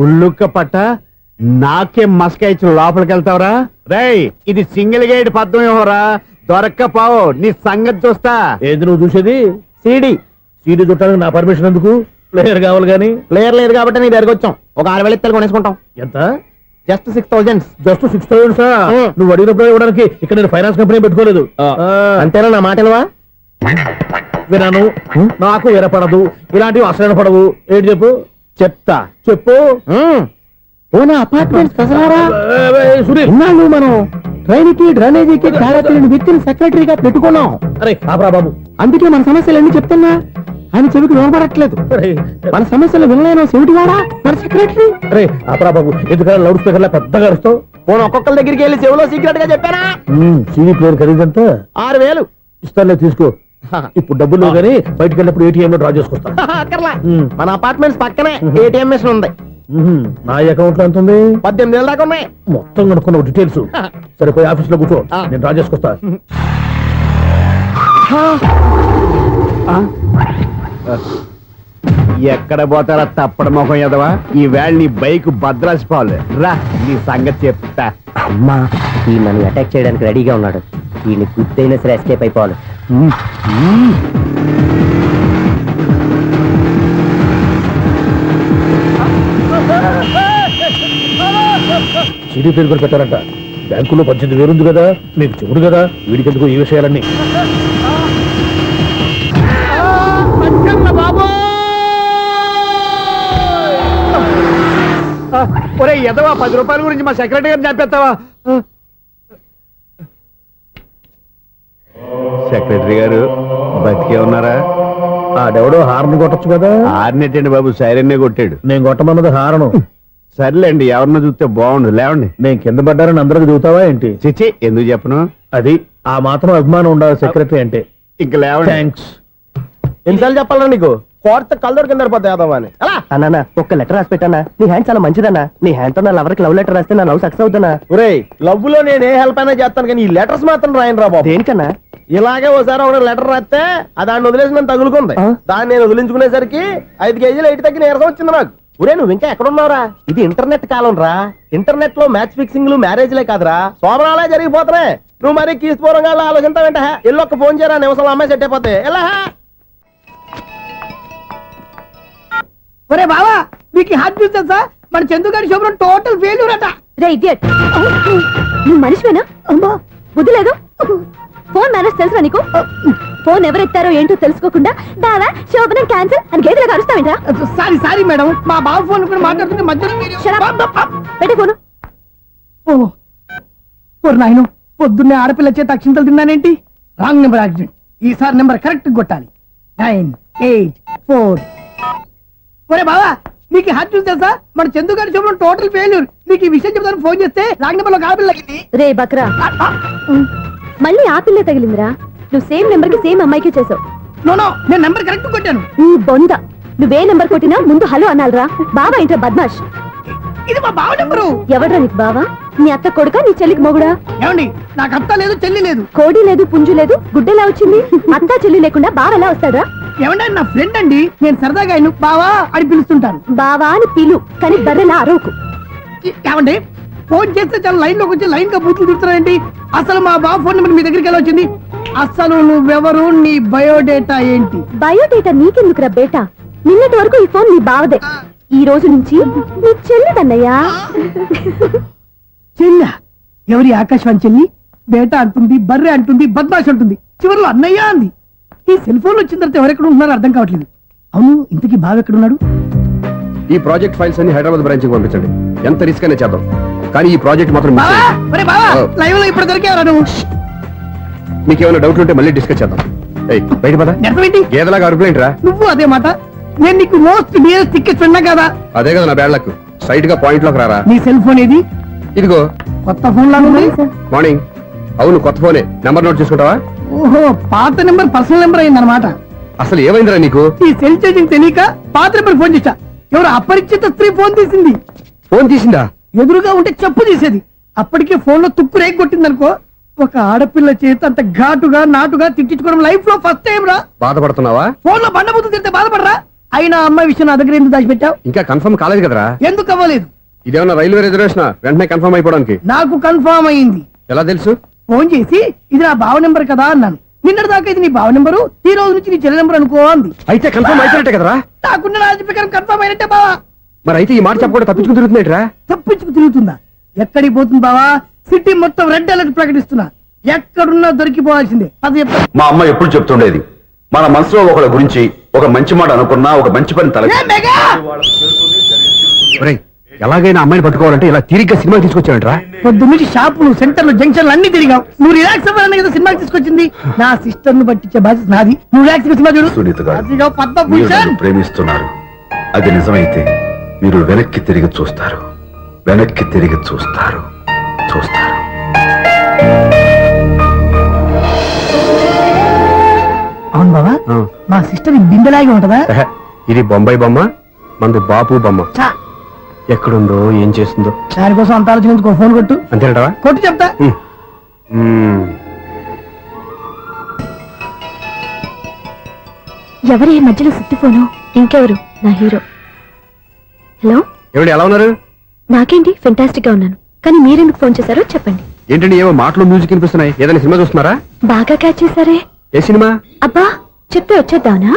Speaker 7: ఉల్లుక్క పట్ట నాకే మస్క ఇచ్చి లోపలికి వెళ్తావరా? రేయ్, ఇది సింగిల్ గేట్ పద్మం ఇవ్వరా, దొరక్కపోవు నీ సంగతి చూస్తా.
Speaker 3: ఏది నువ్వు చూసేది?
Speaker 1: సీడీ
Speaker 3: చుట్టానికి నా పర్మిషన్ ఎందుకు? ప్లేయర్ కావాలి గానీ.
Speaker 1: ప్లేయర్ లేదు కాబట్టి నీ దగ్గరకు వచ్చాం. ఒక 6,000 ఇత్తలు కొనేసుకుంటాం.
Speaker 3: ఎంత?
Speaker 1: జస్ట్ 6,000.
Speaker 3: Just 6,000 sir? నువ్వు అడిగినప్పుడు ఇవ్వడానికి ఇక్కడ నేను ఫైనాన్స్ కంపెనీ పెట్టుకోలేదు.
Speaker 1: అంతేనా? నా మాటలువా?
Speaker 3: విన్నాను. నాకు వినపడదు. ఇలాంటివి అసలు వినపడవు. ఏంటి చెప్పు? చెప్పు.
Speaker 1: సునీల్, మనం ట్రైన్ కి డ్రైనేజీకి తేడా తెలియని వ్యక్తిని సెక్రటరీగా పెట్టుకున్నాం.
Speaker 3: అరే ఆపరా బాబు.
Speaker 1: అందుకే మన సమస్యలు ఎన్ని చెప్తున్నా ఆయన చెవికి వినపడట్లేదు. మన సమస్యలు వినలేను చెవిటివాడా మన సెక్రటరీ.
Speaker 3: అరే ఆపరా బాబు, ఎందుకంటే లౌడ్ స్పీకర్ లా పెద్దగా అరుస్తావు.
Speaker 1: పోను ఒక్కొక్కరి దగ్గరికి వెళ్ళి చెవిలో సీక్రెట్ గా చెప్పానా?
Speaker 3: CD player ఖరీదంతా
Speaker 1: 6,000.
Speaker 3: ఇస్తానులే, తీసుకో. ఇప్పుడు డబ్బులు లేవు కానీ బయటకు వెళ్ళినప్పుడు ఏటీఎం లో డ్రా చేసుకొస్తా.
Speaker 1: అక్కర్లా, మన అపార్ట్మెంట్స్ పక్కనే ఏటీఎం మిషన్ ఉంది.
Speaker 3: నా అకౌంట్ లో ఎంత ఉంది?
Speaker 1: 18,000 దాకా ఉన్నాయి.
Speaker 3: మొత్తం కనుక్కున్న డీటెయిల్స్. సరే పోయి ఆఫీస్ లో కూర్చో, నేను డ్రా చేసుకొస్తా.
Speaker 7: ఎక్కడ పోతారా తప్పడ మొహం ఎదవా? ఈ వేళ నీ బైక్ భద్రాసిపోవాలి. రా, నీ సంగతి చెప్తా.
Speaker 1: అమ్మా, ఈ నన్ను అటాక్ చేయడానికి రెడీగా ఉన్నాడు. ఈయన గుద్దైనా సరే ఎస్కేప్ అయిపోవాలి.
Speaker 3: సీడీ ప్లేయర్ కూడా పెట్టారంట. బ్యాంకులో 18,000 ఉంది కదా, మీకు చెవుడు కదా, వీడికెందుకు ఈ విషయాలన్నీ?
Speaker 7: ఒరే ఎదవా, 10 రూపాయల గురించి మా సెక్రటరీ గారిని చంపేస్తావా? సెక్రటరీ గారు బతికే ఉన్నారా?
Speaker 3: ఆడెవడో హార్న్ కొట్టచ్చు కదా.
Speaker 7: హార్నెట్టండి బాబు, సైరన్నే కొట్టాడు.
Speaker 3: నేను కొట్టమన్నది హారను.
Speaker 7: సర్లేండి, ఎవరన్నా చూస్తే బాగుండు. లేవండి.
Speaker 3: నేను కింద పడ్డారని అందరికి చూతావా ఏంటి?
Speaker 7: చిచ్చి, ఎందుకు చెప్పను?
Speaker 3: అది ఆ మాత్రం అభిమానం ఉండాలి సెక్రటరీ అంటే.
Speaker 7: ఇంక లేవండి.
Speaker 3: థ్యాంక్స్.
Speaker 1: ఎన్నిసార్లు చెప్పాలరా నీకు? కోర్త కళ్ళోడు కింద పోతాయి యాదవని. అన్నా ఒక్క లెటర్ రాసి పెట్టానా? నీ హ్యాండ్ చాలా మంచిదన్నా. నీ హ్యాండ్ తో నా లవర్కి లవ్ లెటర్ రాస్తే నా లవ్ సక్సెస్ అవుతానా? ఒరే, లవ్ లో నేను ఏ హెల్ప్ అయినా చేస్తాను కానీ ఈ లెటర్స్ మాత్రం రాయను రా బాబు. దేనికన్నా? ఇలాగే ఓసారి ఒక లెటర్ రాస్తే దాన్ని వదిలేసి నన్ను తగులుకుంది. దాన్ని నేను వదిలించుకునేసరికి 5 కేజీలు ఎయిట్ తగ్గి నీరసం వచ్చింది నాకు. ఒరే, నువ్వు ఇంకా ఎక్కడున్నావురా? ఇది ఇంటర్నెట్ కాలం రా. ఇంటర్నెట్ లో మ్యాచ్ ఫిక్సింగ్లు మ్యారేజ్లే కాదురా, శోభనాలే జరిగిపోతున్నాయి. నువ్వు మరి కీస్పూరంగా ఆలోచించావేంట? ఎల్లొక్క ఫోన్ చేయరా, నిమిషంలో అమ్మాయి సెట్ అయిపోతే. ఎలా?
Speaker 9: ఒరే బావా, మీకు హార్ట్ చూస్తా సార్, మన చందుగారి శుభ్రం టోటల్ ఫెయిల్యూర్ అట.
Speaker 2: రే ఇడియట్, నువ్వు మనిషివేనా? అమ్మా, బుద్ధి లేదు. ఫోన్ మేనేజ్ తెలుసా నీకు? ఫోన్ ఎవరెత్తారో ఏంటో తెలుసుకోకుండా బావా శోభనం క్యాన్సిల్ అని గేదెలకు అరుస్తావేంటా?
Speaker 9: సారీ మేడం, మా బావ ఫోన్ కూడా మాట్లాడుతుంటే మధ్యలో
Speaker 2: పెట్టే ఫోను.
Speaker 9: ఓ నాయను, పొద్దున్నే ఆడపిల్ల చేత అక్షింతలు తిన్నానేంటి? Wrong number accident. ఈసారి నెంబర్ కరెక్ట్ కొట్టాలి. 9, 8, 4. ఒరే బావా, నీకు హార్ట్ చూస్తే సార్, మన చందుగారి శుభ్రం టోటల్ ఫెయిల్యూర్. నీకు ఈ విషయం చెప్తాను ఫోన్ చేస్తే రాంగ్ నెంబర్ లో ఆడపిల్ల తగ్గింది.
Speaker 2: రే బక్రా, మళ్ళీ ఆ పిల్లే తగిలిందిరా. నువ్వు సేమ్ నెంబర్ కి సేమ్ అమ్మాయికే చేసావు.
Speaker 9: నో, నేను నెంబర్ కరెక్ట్ కొట్టాను.
Speaker 2: ఈ బొంద, నువ్వే నెంబర్ కొట్టినా ముందు హలో అనాలిరా. బాబా ఏంట్రా బద్మాష్.
Speaker 9: ఇది మా బావ నెంబరు.
Speaker 2: ఎవడ్రా నీకు బావా? నీ అత్త కొడుక, నీ చెల్లికి మొగుడా?
Speaker 9: ఏమండి, నాకు అత్త లేదు, చెల్లి లేదు.
Speaker 2: కోడి లేదు, పుంజు లేదు, గుడ్డెలా వచ్చింది? అత్త చెల్లి లేకుండా బావ ఎలా వస్తాడా?
Speaker 9: ఏమండి, ఆయన నా ఫ్రెండ్ అండి. నేను సరదాగా ఆయన బావా అని పిలుస్తుంటాను.
Speaker 2: బావా అని పిలు, కానీ బర్రెలా అరవకు.
Speaker 9: ఏమండి, ఫోన్ చేస్తే చాలా లైన్ లోకి వచ్చి లైన్ గా బూతులు తిడుతున్నాయండి. అసలు మా బావ ఫోన్ నెంబర్ మీ దగ్గరికి ఎలా వచ్చింది? అసలు నువ్వెవరు, నీ బయోడేటా ఏంటి?
Speaker 2: బయోడేటా నీకెందుకురా బేటా? నిన్నటి వరకు ఈ ఫోన్ నీ బావదే, ఈ రోజు నుంచి నీ చెల్లిదన్నయ్యా.
Speaker 9: చెల్ల ఎవరి? ఆకాశవాణి చెల్లి. బేటా అంటుంది, బర్రె అంటుంది, బద్మాష్ అంటుంది, చివరిలో అన్నయ్య అంది. ఈ సెల్ ఫోన్ వచ్చిన తర్వాత ఎవరెక్కడ ఉంటున్నారో అర్థం కావట్లేదు. అవును, ఇంతకీ బావ ఎక్కడున్నాడు?
Speaker 6: ఈ ప్రాజెక్ట్ ఫైల్స్ అన్ని హైదరాబాద్ బ్రాంచ్ కి పంపించండి. ఎంత రిస్క్ అయినా చేద్దాం, కానీ ఈ ప్రాజెక్ట్ మాత్రం miss
Speaker 9: బావా,
Speaker 6: చేయొద్దు.
Speaker 9: ఒరే బావా, లైవ్ లో ఇప్పుడు దొరికేవరా నువ్వు?
Speaker 6: మీకు ఏమైనా డౌట్లు ఉంటే మళ్ళీ డిస్కస్ చేద్దాం. ఏయ్, బయట పద.
Speaker 9: అర్థమేంటి?
Speaker 6: గేదలాగా అరుపులేంట్రా?
Speaker 9: నువ్వు అదే మాట. నేను నీకు మోస్ట్ డియరెస్ట్ టికెట్ విన్నా కదా.
Speaker 6: అదే కదా నా బ్యాడ్ లక్. స్ట్రైట్ గా పాయింట్ లోకి రారా.
Speaker 9: నీ సెల్ ఫోన్ ఏది?
Speaker 6: ఇదిగో
Speaker 9: కొత్త ఫోన్ లాగా ఉంది.
Speaker 6: మార్నింగ్. అవును, కొత్త ఫోనే. నెంబర్ నోట్ చేసుకుంటావా?
Speaker 9: ఓహో, పాత నెంబర్ పర్సనల్ నెంబర్ అయిందన్నమాట.
Speaker 6: అసలు ఏమైందిరా నీకు?
Speaker 9: ఈ సెల్ చేసింగ్ తెలియక పాత నెంబర్ ఫోన్ చేశా. ఎవరు అపరిచిత స్త్రీ ఫోన్ తీసింది.
Speaker 6: ఫోన్ తీసిందా?
Speaker 9: ఎదురుగా ఉంటే చెప్పు తీసేది. అప్పటికే ఫోన్ లో తుక్కు రేగి కొట్టిందనుకో. ఒక ఆడపిల్ల చేత అంత ఘాటుగా నాటుగా తిట్టించుకోవడం లైఫ్ లో ఫస్ట్ టైం రా.
Speaker 6: బాధపడుతున్నావా?
Speaker 9: ఫోన్ లో బండబూతులు తింటే బాధపడరా? అయినా అమ్మాయి విషయం నా దగ్గర ఎందుకు దాచిపెట్టావు?
Speaker 6: ఇంకా కన్ఫర్మ్ కాలేదు కదరా.
Speaker 9: ఎందుకు అవ్వలేదు?
Speaker 6: ఇదేమన్నా రైల్వే రిజర్వేషన్? వెంటనే కన్ఫర్మ్ అయిపోవడానికి.
Speaker 9: నాకు కన్ఫర్మ్ అయింది.
Speaker 6: ఎలా తెలుసు?
Speaker 9: ఫోన్ చేసి ఇది నా బావ నెంబర్ కదా అన్నాను. నిన్నటి దాకా ఇది నీ బావ నెంబరు, ఈ రోజు నుంచి నీ చెల్లి నెంబర్ అనుకో అంది.
Speaker 6: అయితే కన్ఫర్మ్ అయిపోయినట్టే కదరా.
Speaker 9: నాకున్న రాజు ప్రకారం కన్ఫర్మ్ అయినట్టే బావా.
Speaker 6: మరి అయితే ఈ మాట చెప్పకుండా తప్పించుకుని తిరుగుతున్నట్రా?
Speaker 9: తప్పించుకు తిరుగుతుందా? ఎక్కడికి పోతుంది బావా? సిటీ మొత్తం రెడ్ అలర్ట్ ప్రకటిస్తున్నా. ఎక్కడున్నా దొరికిపోవాల్సిందే. అది చెప్తా.
Speaker 10: మా అమ్మ ఎప్పుడు చెప్తుండేది, మన మనసులో ఒకళ్ళ గురించి ఒక మంచి మాట అనుకున్నా ఒక మంచి పని తల
Speaker 9: ఏ మెగా!
Speaker 6: ఒరేయ్, ఎలాగైనా అమ్మాయిని పట్టుకోవాలంటే ఇలా తిరిగ్గా సినిమా తీసుకొచ్చాడంట్రా.
Speaker 9: పొద్దున్నుంచి షాపులు, సెంటర్లు, జంక్షన్లు అన్ని తిరిగావు. నువ్వు రిలాక్స్ అవ్వాలని కదా సినిమాకి తీసుకొచ్చింది. నా సిస్టర్ ను పట్టించే బాధ్యత నాది. నువ్వు రిలాక్స్ సినిమా చూడు.
Speaker 10: సునీత గారు,
Speaker 9: అదిగో
Speaker 10: మీరు
Speaker 9: పద్మభూషణ్.
Speaker 10: నన్ను ప్రేమిస్తున్నారు. అది నిజమైతే మీరు వెనక్కి తిరిగి చూస్తారు, వెనక్కి తిరిగి చూస్తారు, చూస్తారు.
Speaker 9: అవును బాబా,
Speaker 6: ఆ.
Speaker 9: మా సిస్టర్ బిందెలాగే ఉంటదా?
Speaker 6: ఎహె, ఇది బొంబాయి బొమ్మ, మంది బాపు బొమ్మ.
Speaker 9: చా,
Speaker 6: ఎక్కడుందో ఏం చేస్తుందో
Speaker 9: దానికోసం అంత ఆలోచించుకో. ఫోన్ కొట్టు.
Speaker 6: అంతేనటవా?
Speaker 9: కొట్టు చెప్తా.
Speaker 2: ఎవరి ఈ మధ్యలో సుత్తి ఫోను? ఇంకెవరు? నా హీరో. హలో,
Speaker 6: ఏమిటి ఎలా ఉన్నారు?
Speaker 2: నాకేంటి ఫెంటాస్టిక్ గా ఉన్నాను, కానీ మీరెందుకు ఫోన్ చేశారో చెప్పండి.
Speaker 6: ఏంటండి ఏవో మాటలు మ్యూజిక్ వినిపిస్తున్నాయి? ఏదైనా సినిమా చూస్తున్నారా?
Speaker 2: బాగా క్యాచ్ చేశారే.
Speaker 6: ఏ సినిమా?
Speaker 2: అబ్బా, చెప్తే వచ్చేద్దానా?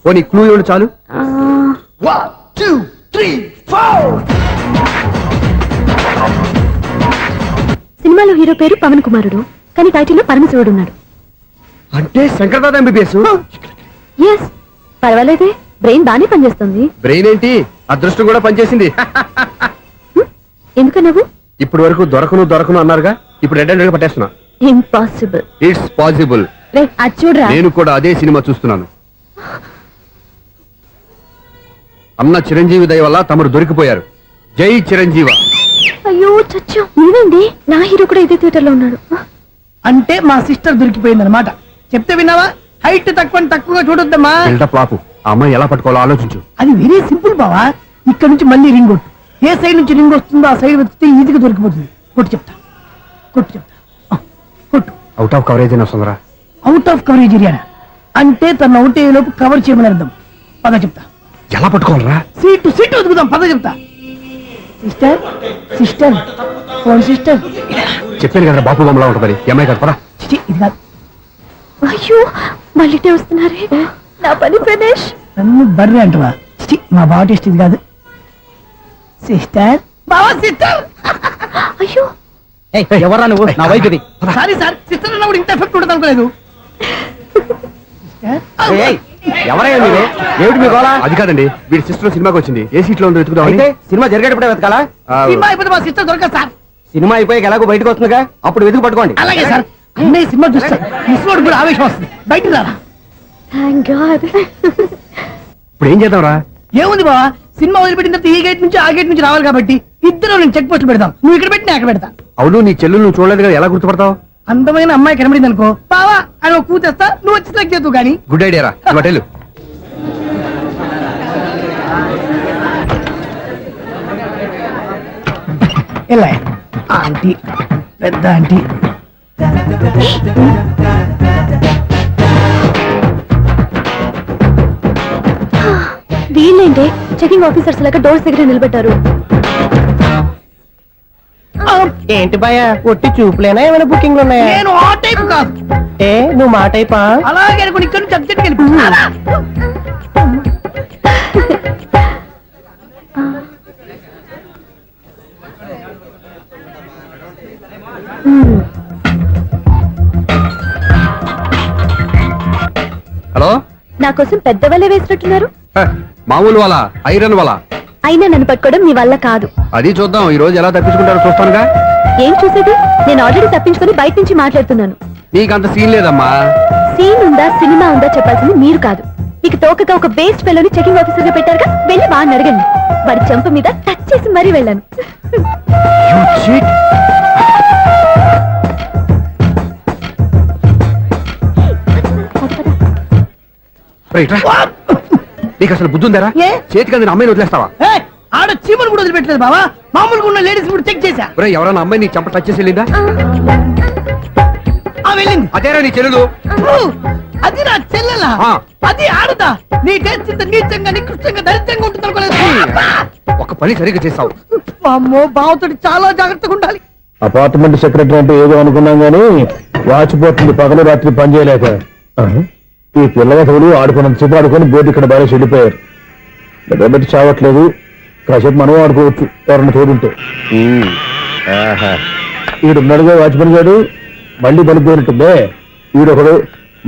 Speaker 6: ఓ నీ క్లూ ఇవ్వండి చాలు.
Speaker 2: ఆ,
Speaker 9: 1 2 3 4.
Speaker 2: సినిమాలో హీరో పేరు పవన్ కుమారుడు, కానీ టైటిల్లో పరమశివుడు ఉన్నాడు.
Speaker 6: అంటే శంకర్దాద ఎంబీబీఎస్.
Speaker 2: ఎస్, పర్వాలేదే, బ్రెయిన్ బానే పనిచేస్తుంది.
Speaker 6: బ్రెయిన్ ఏంటి, అదృష్టం కూడా పనిచేసింది.
Speaker 2: ఎందుకన్నావు?
Speaker 6: ఇప్పటి వరకు దొరకను అన్నారుగా, ఇప్పుడు రెడ్ అండ్ పట్టేస్తున్నా.
Speaker 2: ఇంపాసిబుల్.
Speaker 6: It's possible.
Speaker 2: రే, అది చూడరా.
Speaker 6: నేను కూడా అదే సినిమా చూస్తున్నాను. అన్న చిరంజీవి దయ వల్ల తమరు దొరికిపోయారు. జై చిరంజీవ.
Speaker 2: అయ్యో చచ్చా, నీవేంటి? నా హీరో కూడా ఇదే థియేటర్ లో ఉన్నాడు.
Speaker 9: అంటే మా సిస్టర్ దొరికిపోయింది అనమాట. చెప్తే విన్నావా? హైట్ తక్కువగా చూడొద్దమ్మా.
Speaker 6: బిల్డప్ లాపు. ఆ అమ్మాయి ఎలా పట్టుకోవాలో ఆలోచించు.
Speaker 9: అది వెరీ సింపుల్ బావా. ఇక్కడ నుంచి మళ్ళీ రింగ్ కొట్టు. ఏ సైడ్ నుంచి రింగ్ వస్తుందో ఆ సైడ్ వెతికితే ఈజీగా దొరికిపోతుంది. కొట్టు చెప్తా. ఆ, కొట్టు.
Speaker 6: అవుట్ ఆఫ్ కవరేజ్ అయినా వస్తుందిరా.
Speaker 9: అవుట్ ఆఫ్ కవరేజ్ ఏరియా అంటే తన అవుట్ అయ్యే లోపు కవర్ చేయమని అర్థం. పద చెప్తా.
Speaker 6: ఎలా పట్టుకోవాలరా?
Speaker 9: సీటు వెతుకుదాం. పద చెప్తా. Sister phone sister.
Speaker 6: చెప్పాను కదా బాపు బొమ్మలా ఉంటుంది. అమ్మాయి కదా, పదా.
Speaker 9: చిచి, ఇది కాదు.
Speaker 2: అయ్యో, మళ్ళీ వస్తున్నారే. నా పని ప్రదేశ్.
Speaker 9: నన్ను బర్రె అంటవా? చిచి, మా బావ టేస్ట్ ఇది కాదు. సిస్టర్, బావా సిస్టర్.
Speaker 2: అయ్యో,
Speaker 1: ఎవరా నువ్వు? నా వైపు ఇది.
Speaker 9: సారీ సార్, సిస్టర్ అన్నప్పుడు ఇంత ఎఫెక్ట్ ఉండదు అనుకోలేదు.
Speaker 1: ఎవరయ్యా మీరు? ఏమిటి మీ గోళ?
Speaker 6: అది కాదండి, వీడి సిస్టర్ సినిమాకి వచ్చింది. ఏ సీట్ లో ఉందో వెతుకుదామని.
Speaker 1: అయితే సినిమా జరిగేటప్పుడే వెతకాలా?
Speaker 9: సినిమా అయిపోతే మా సిస్టర్ దొరకదు సార్.
Speaker 1: సినిమా అయిపోయాక ఎలాగో బయటకు వస్తుందిగా, అప్పుడు వెతుకు పట్టుకోండి.
Speaker 9: అలాగే సార్. అన్నయ్య సినిమా చూస్తారు. మిస్వాడు కూడా ఆవేశం వస్తుంది. బయటికి రారా.
Speaker 2: Thank God.
Speaker 6: ఇప్పుడు ఏం చేద్దాంరా?
Speaker 9: ఏముంది బావా, సినిమా వదిలిపెట్టిన తర్వాత ఈ గేట్ నుంచి ఆ గేట్ నుంచి రావాలి కాబట్టి ఇద్దరు నేను చెక్ పోస్ట్ పెడతాం. నువ్వు ఇక్కడ పెట్టి నేను అక్కడ పెడతా.
Speaker 6: అవును, నీ చెల్లెలు నువ్వు చూడలేదు కదా, ఎలా గుర్తుపడతావు?
Speaker 9: అందమైన అమ్మాయి కనబడింది అనుకో, బావా అని ఒక కూతేస్తా. నువ్వు వచ్చి సెలెక్ట్ చేద్దు కానీ.
Speaker 6: గుడ్ ఐడియా రా. హోటల్
Speaker 9: ఇలా ఆంటీ పెద్ద ఆంటీ
Speaker 2: వీళ్ళేంటి చెకింగ్ ఆఫీసర్స్ లాగా డోర్స్ దగ్గర నిలబెట్టారు.
Speaker 4: ఏంటి భయ ఒట్టి చూపులేనా ఏమైనా బుకింగ్లు ఉన్నాయా?
Speaker 9: నేను ఆ టైప్ కాదు.
Speaker 4: ఏ నువ్వు మా టైపా?
Speaker 9: అలాగే అనుకుని ఇక్కడ నుంచి అర్జెంట్కి వెళ్ళిపోతున్నా.
Speaker 6: హలో
Speaker 2: నా కోసం పెద్ద వలే వేసినట్టున్నారు.
Speaker 6: మామూలు వాళ్ళ ఐరన్ వాళ్ళ
Speaker 2: అయినా నన్ను పట్టుకోవడం మీ వల్ల కాదు.
Speaker 6: అది చూద్దాం ఈ రోజు ఎలా తప్పించుకుంటారో చూస్తానుగా.
Speaker 2: ఏం చూసేది? నేను ఆల్రెడీ తప్పించుకొని బయట నుంచి మాట్లాడుతున్నాను.
Speaker 6: నీకంత సీన్ లేదమ్మా.
Speaker 2: సీన్ ఉందా సినిమా ఉందా చెప్పాల్సింది మీరు కాదు. మీకు తోకగా ఒక బేస్ట్ ఫెలోని చెకింగ్ ఆఫీసర్ గా పెట్టారుగా, వెళ్ళి బాగా అడగండి. వాడి చెంప మీద టచ్ చేసి మరీ వెళ్ళాను.
Speaker 6: నీకు అసలు బుద్ధి ఉందారా?
Speaker 9: ఏ?
Speaker 6: చేతికి అందిన అమ్మాయిని వదిలేస్తావా?
Speaker 9: ఏయ్, ఆడ చీమలు కూడా వదిలిపెట్టలేదు బావా. మామూలుగా ఉన్న లేడీస్ కూడా చెక్ చేశా.
Speaker 6: ఒరేయ్, ఎవరైనా అమ్మాయి నీ చెంప టచ్ చేసి వెళ్ళిందా?
Speaker 9: ఆ వెళ్ళింది.
Speaker 6: అదేరా నీ చెల్లెలు.
Speaker 9: అది నా చెల్లెలా?
Speaker 6: ఆ.
Speaker 9: అది ఆడదా? నీ టేస్ట్ ఇంత నీచంగా నికృష్టంగా దరిద్రంగా ఉంటుంది అనుకోలేదు.
Speaker 6: ఒక పని సరిగ్గా చేస్తావు.
Speaker 9: అమ్మో, బావతోటి చాలా జాగ్రత్తగా ఉండాలి.
Speaker 3: అపార్ట్మెంట్ సెక్రటరీ అంటే ఏదో అనుకున్నాం గానీ వాచిపోతుంది పగలు రాత్రి పని చేయలేక. ఈ పిల్లగతులు ఆడుకున్నంత సేపు ఆడుకొని బోర్డు ఇక్కడ బాగా చెడిపోయారు. నిద్రబెట్టి చావట్లేదు. కాసేపు మనం ఆడుకోవచ్చు ఎవరన్నా తోడుంటే. ఈడున్నాడుగా వాచ్మెన్ గారు, మళ్ళీ బలిపోయినట్టుందే. ఈడొకడు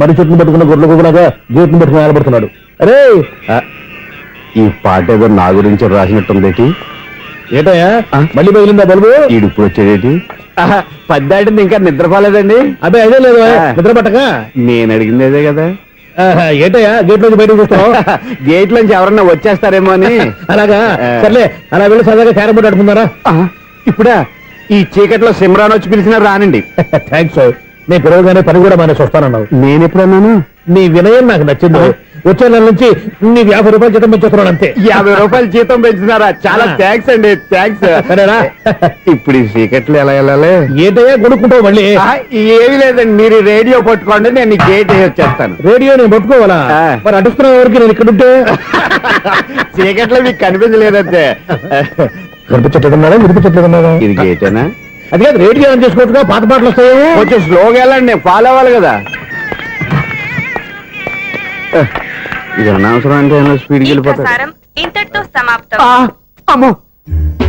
Speaker 3: మరి చెట్టును పట్టుకున్న గొడ్ల కుక్కలాగా గేట్ను పట్టుకుని ఆడబడుతున్నాడు. అరే
Speaker 7: ఈ పాట ఏదో నా గురించి రాసినట్టుందేటి.
Speaker 3: ఏటయ్యా మళ్ళీ పగిలిందా బలుబు?
Speaker 7: ఈడు ఇప్పుడు వచ్చేదేటి? పద్దాటింది ఇంకా నిద్రపోలేదండి.
Speaker 3: అదే అదే లేదు నిద్ర పట్టక.
Speaker 7: నేను అడిగింది అదే కదా.
Speaker 3: ఏటయ్యా గేట్ నుంచి బయటకు చూస్తావు?
Speaker 7: గేట్ లోంచి ఎవరన్నా వచ్చేస్తారేమో అని.
Speaker 3: అలాగా సర్లే, అలా వెళ్ళి సరదాగా క్యారం బోర్డు ఆడుకున్నారా?
Speaker 7: ఇప్పుడా ఈ చీకట్లో సిమ్రాన్ వచ్చి పిలిచినా రానండి.
Speaker 3: థ్యాంక్స్. నేను పిలవగానే పని కూడా మానేసి వస్తానన్నావు.
Speaker 7: నేను ఎప్పుడన్నాను?
Speaker 3: నీ వినయం నాకు నచ్చింది. వచ్చే నెల నుంచి నీకు 50 రూపాయలు జీతం పెంచుతున్నాను అంతే.
Speaker 7: 50 రూపాయలు జీతం పెంచుతున్నారా? చాలా థ్యాంక్స్ అండి, థ్యాంక్స్.
Speaker 3: సరేనా?
Speaker 7: ఇప్పుడు ఈ చీకట్లు ఎలా వెళ్ళాలి?
Speaker 3: ఏంటయ్యా కొనుక్కుంటావు మళ్ళీ?
Speaker 7: ఏమి లేదండి, మీరు రేడియో పట్టుకోండి, నేను ఈ గేట్ వేసి వచ్చేస్తాను.
Speaker 3: రేడియో నేను పట్టుకోవాలా? మరి అడుస్తున్న వరకు నేను ఇక్కడ ఉంటే
Speaker 7: చీకట్లో మీకు కనిపించలేదంటే.
Speaker 3: కనిపించట్లేదన్నారా వినిపించట్లేదన్నారా?
Speaker 7: ఇది గేటేనా?
Speaker 3: అది కాదు, రేడియో ఆన్ చేసుకోవచ్చుగా, పాత పాటలు వస్తాయేమో.
Speaker 7: కొంచెం స్లోగా వెళ్ళండి, నేను ఫాలో అవ్వాలి కదా. ఇది అనవసరం అంటే స్పీడ్కి వెళ్ళిపోతాడు.
Speaker 2: ఇంతటితో సమాప్తం.
Speaker 7: అమ్మో,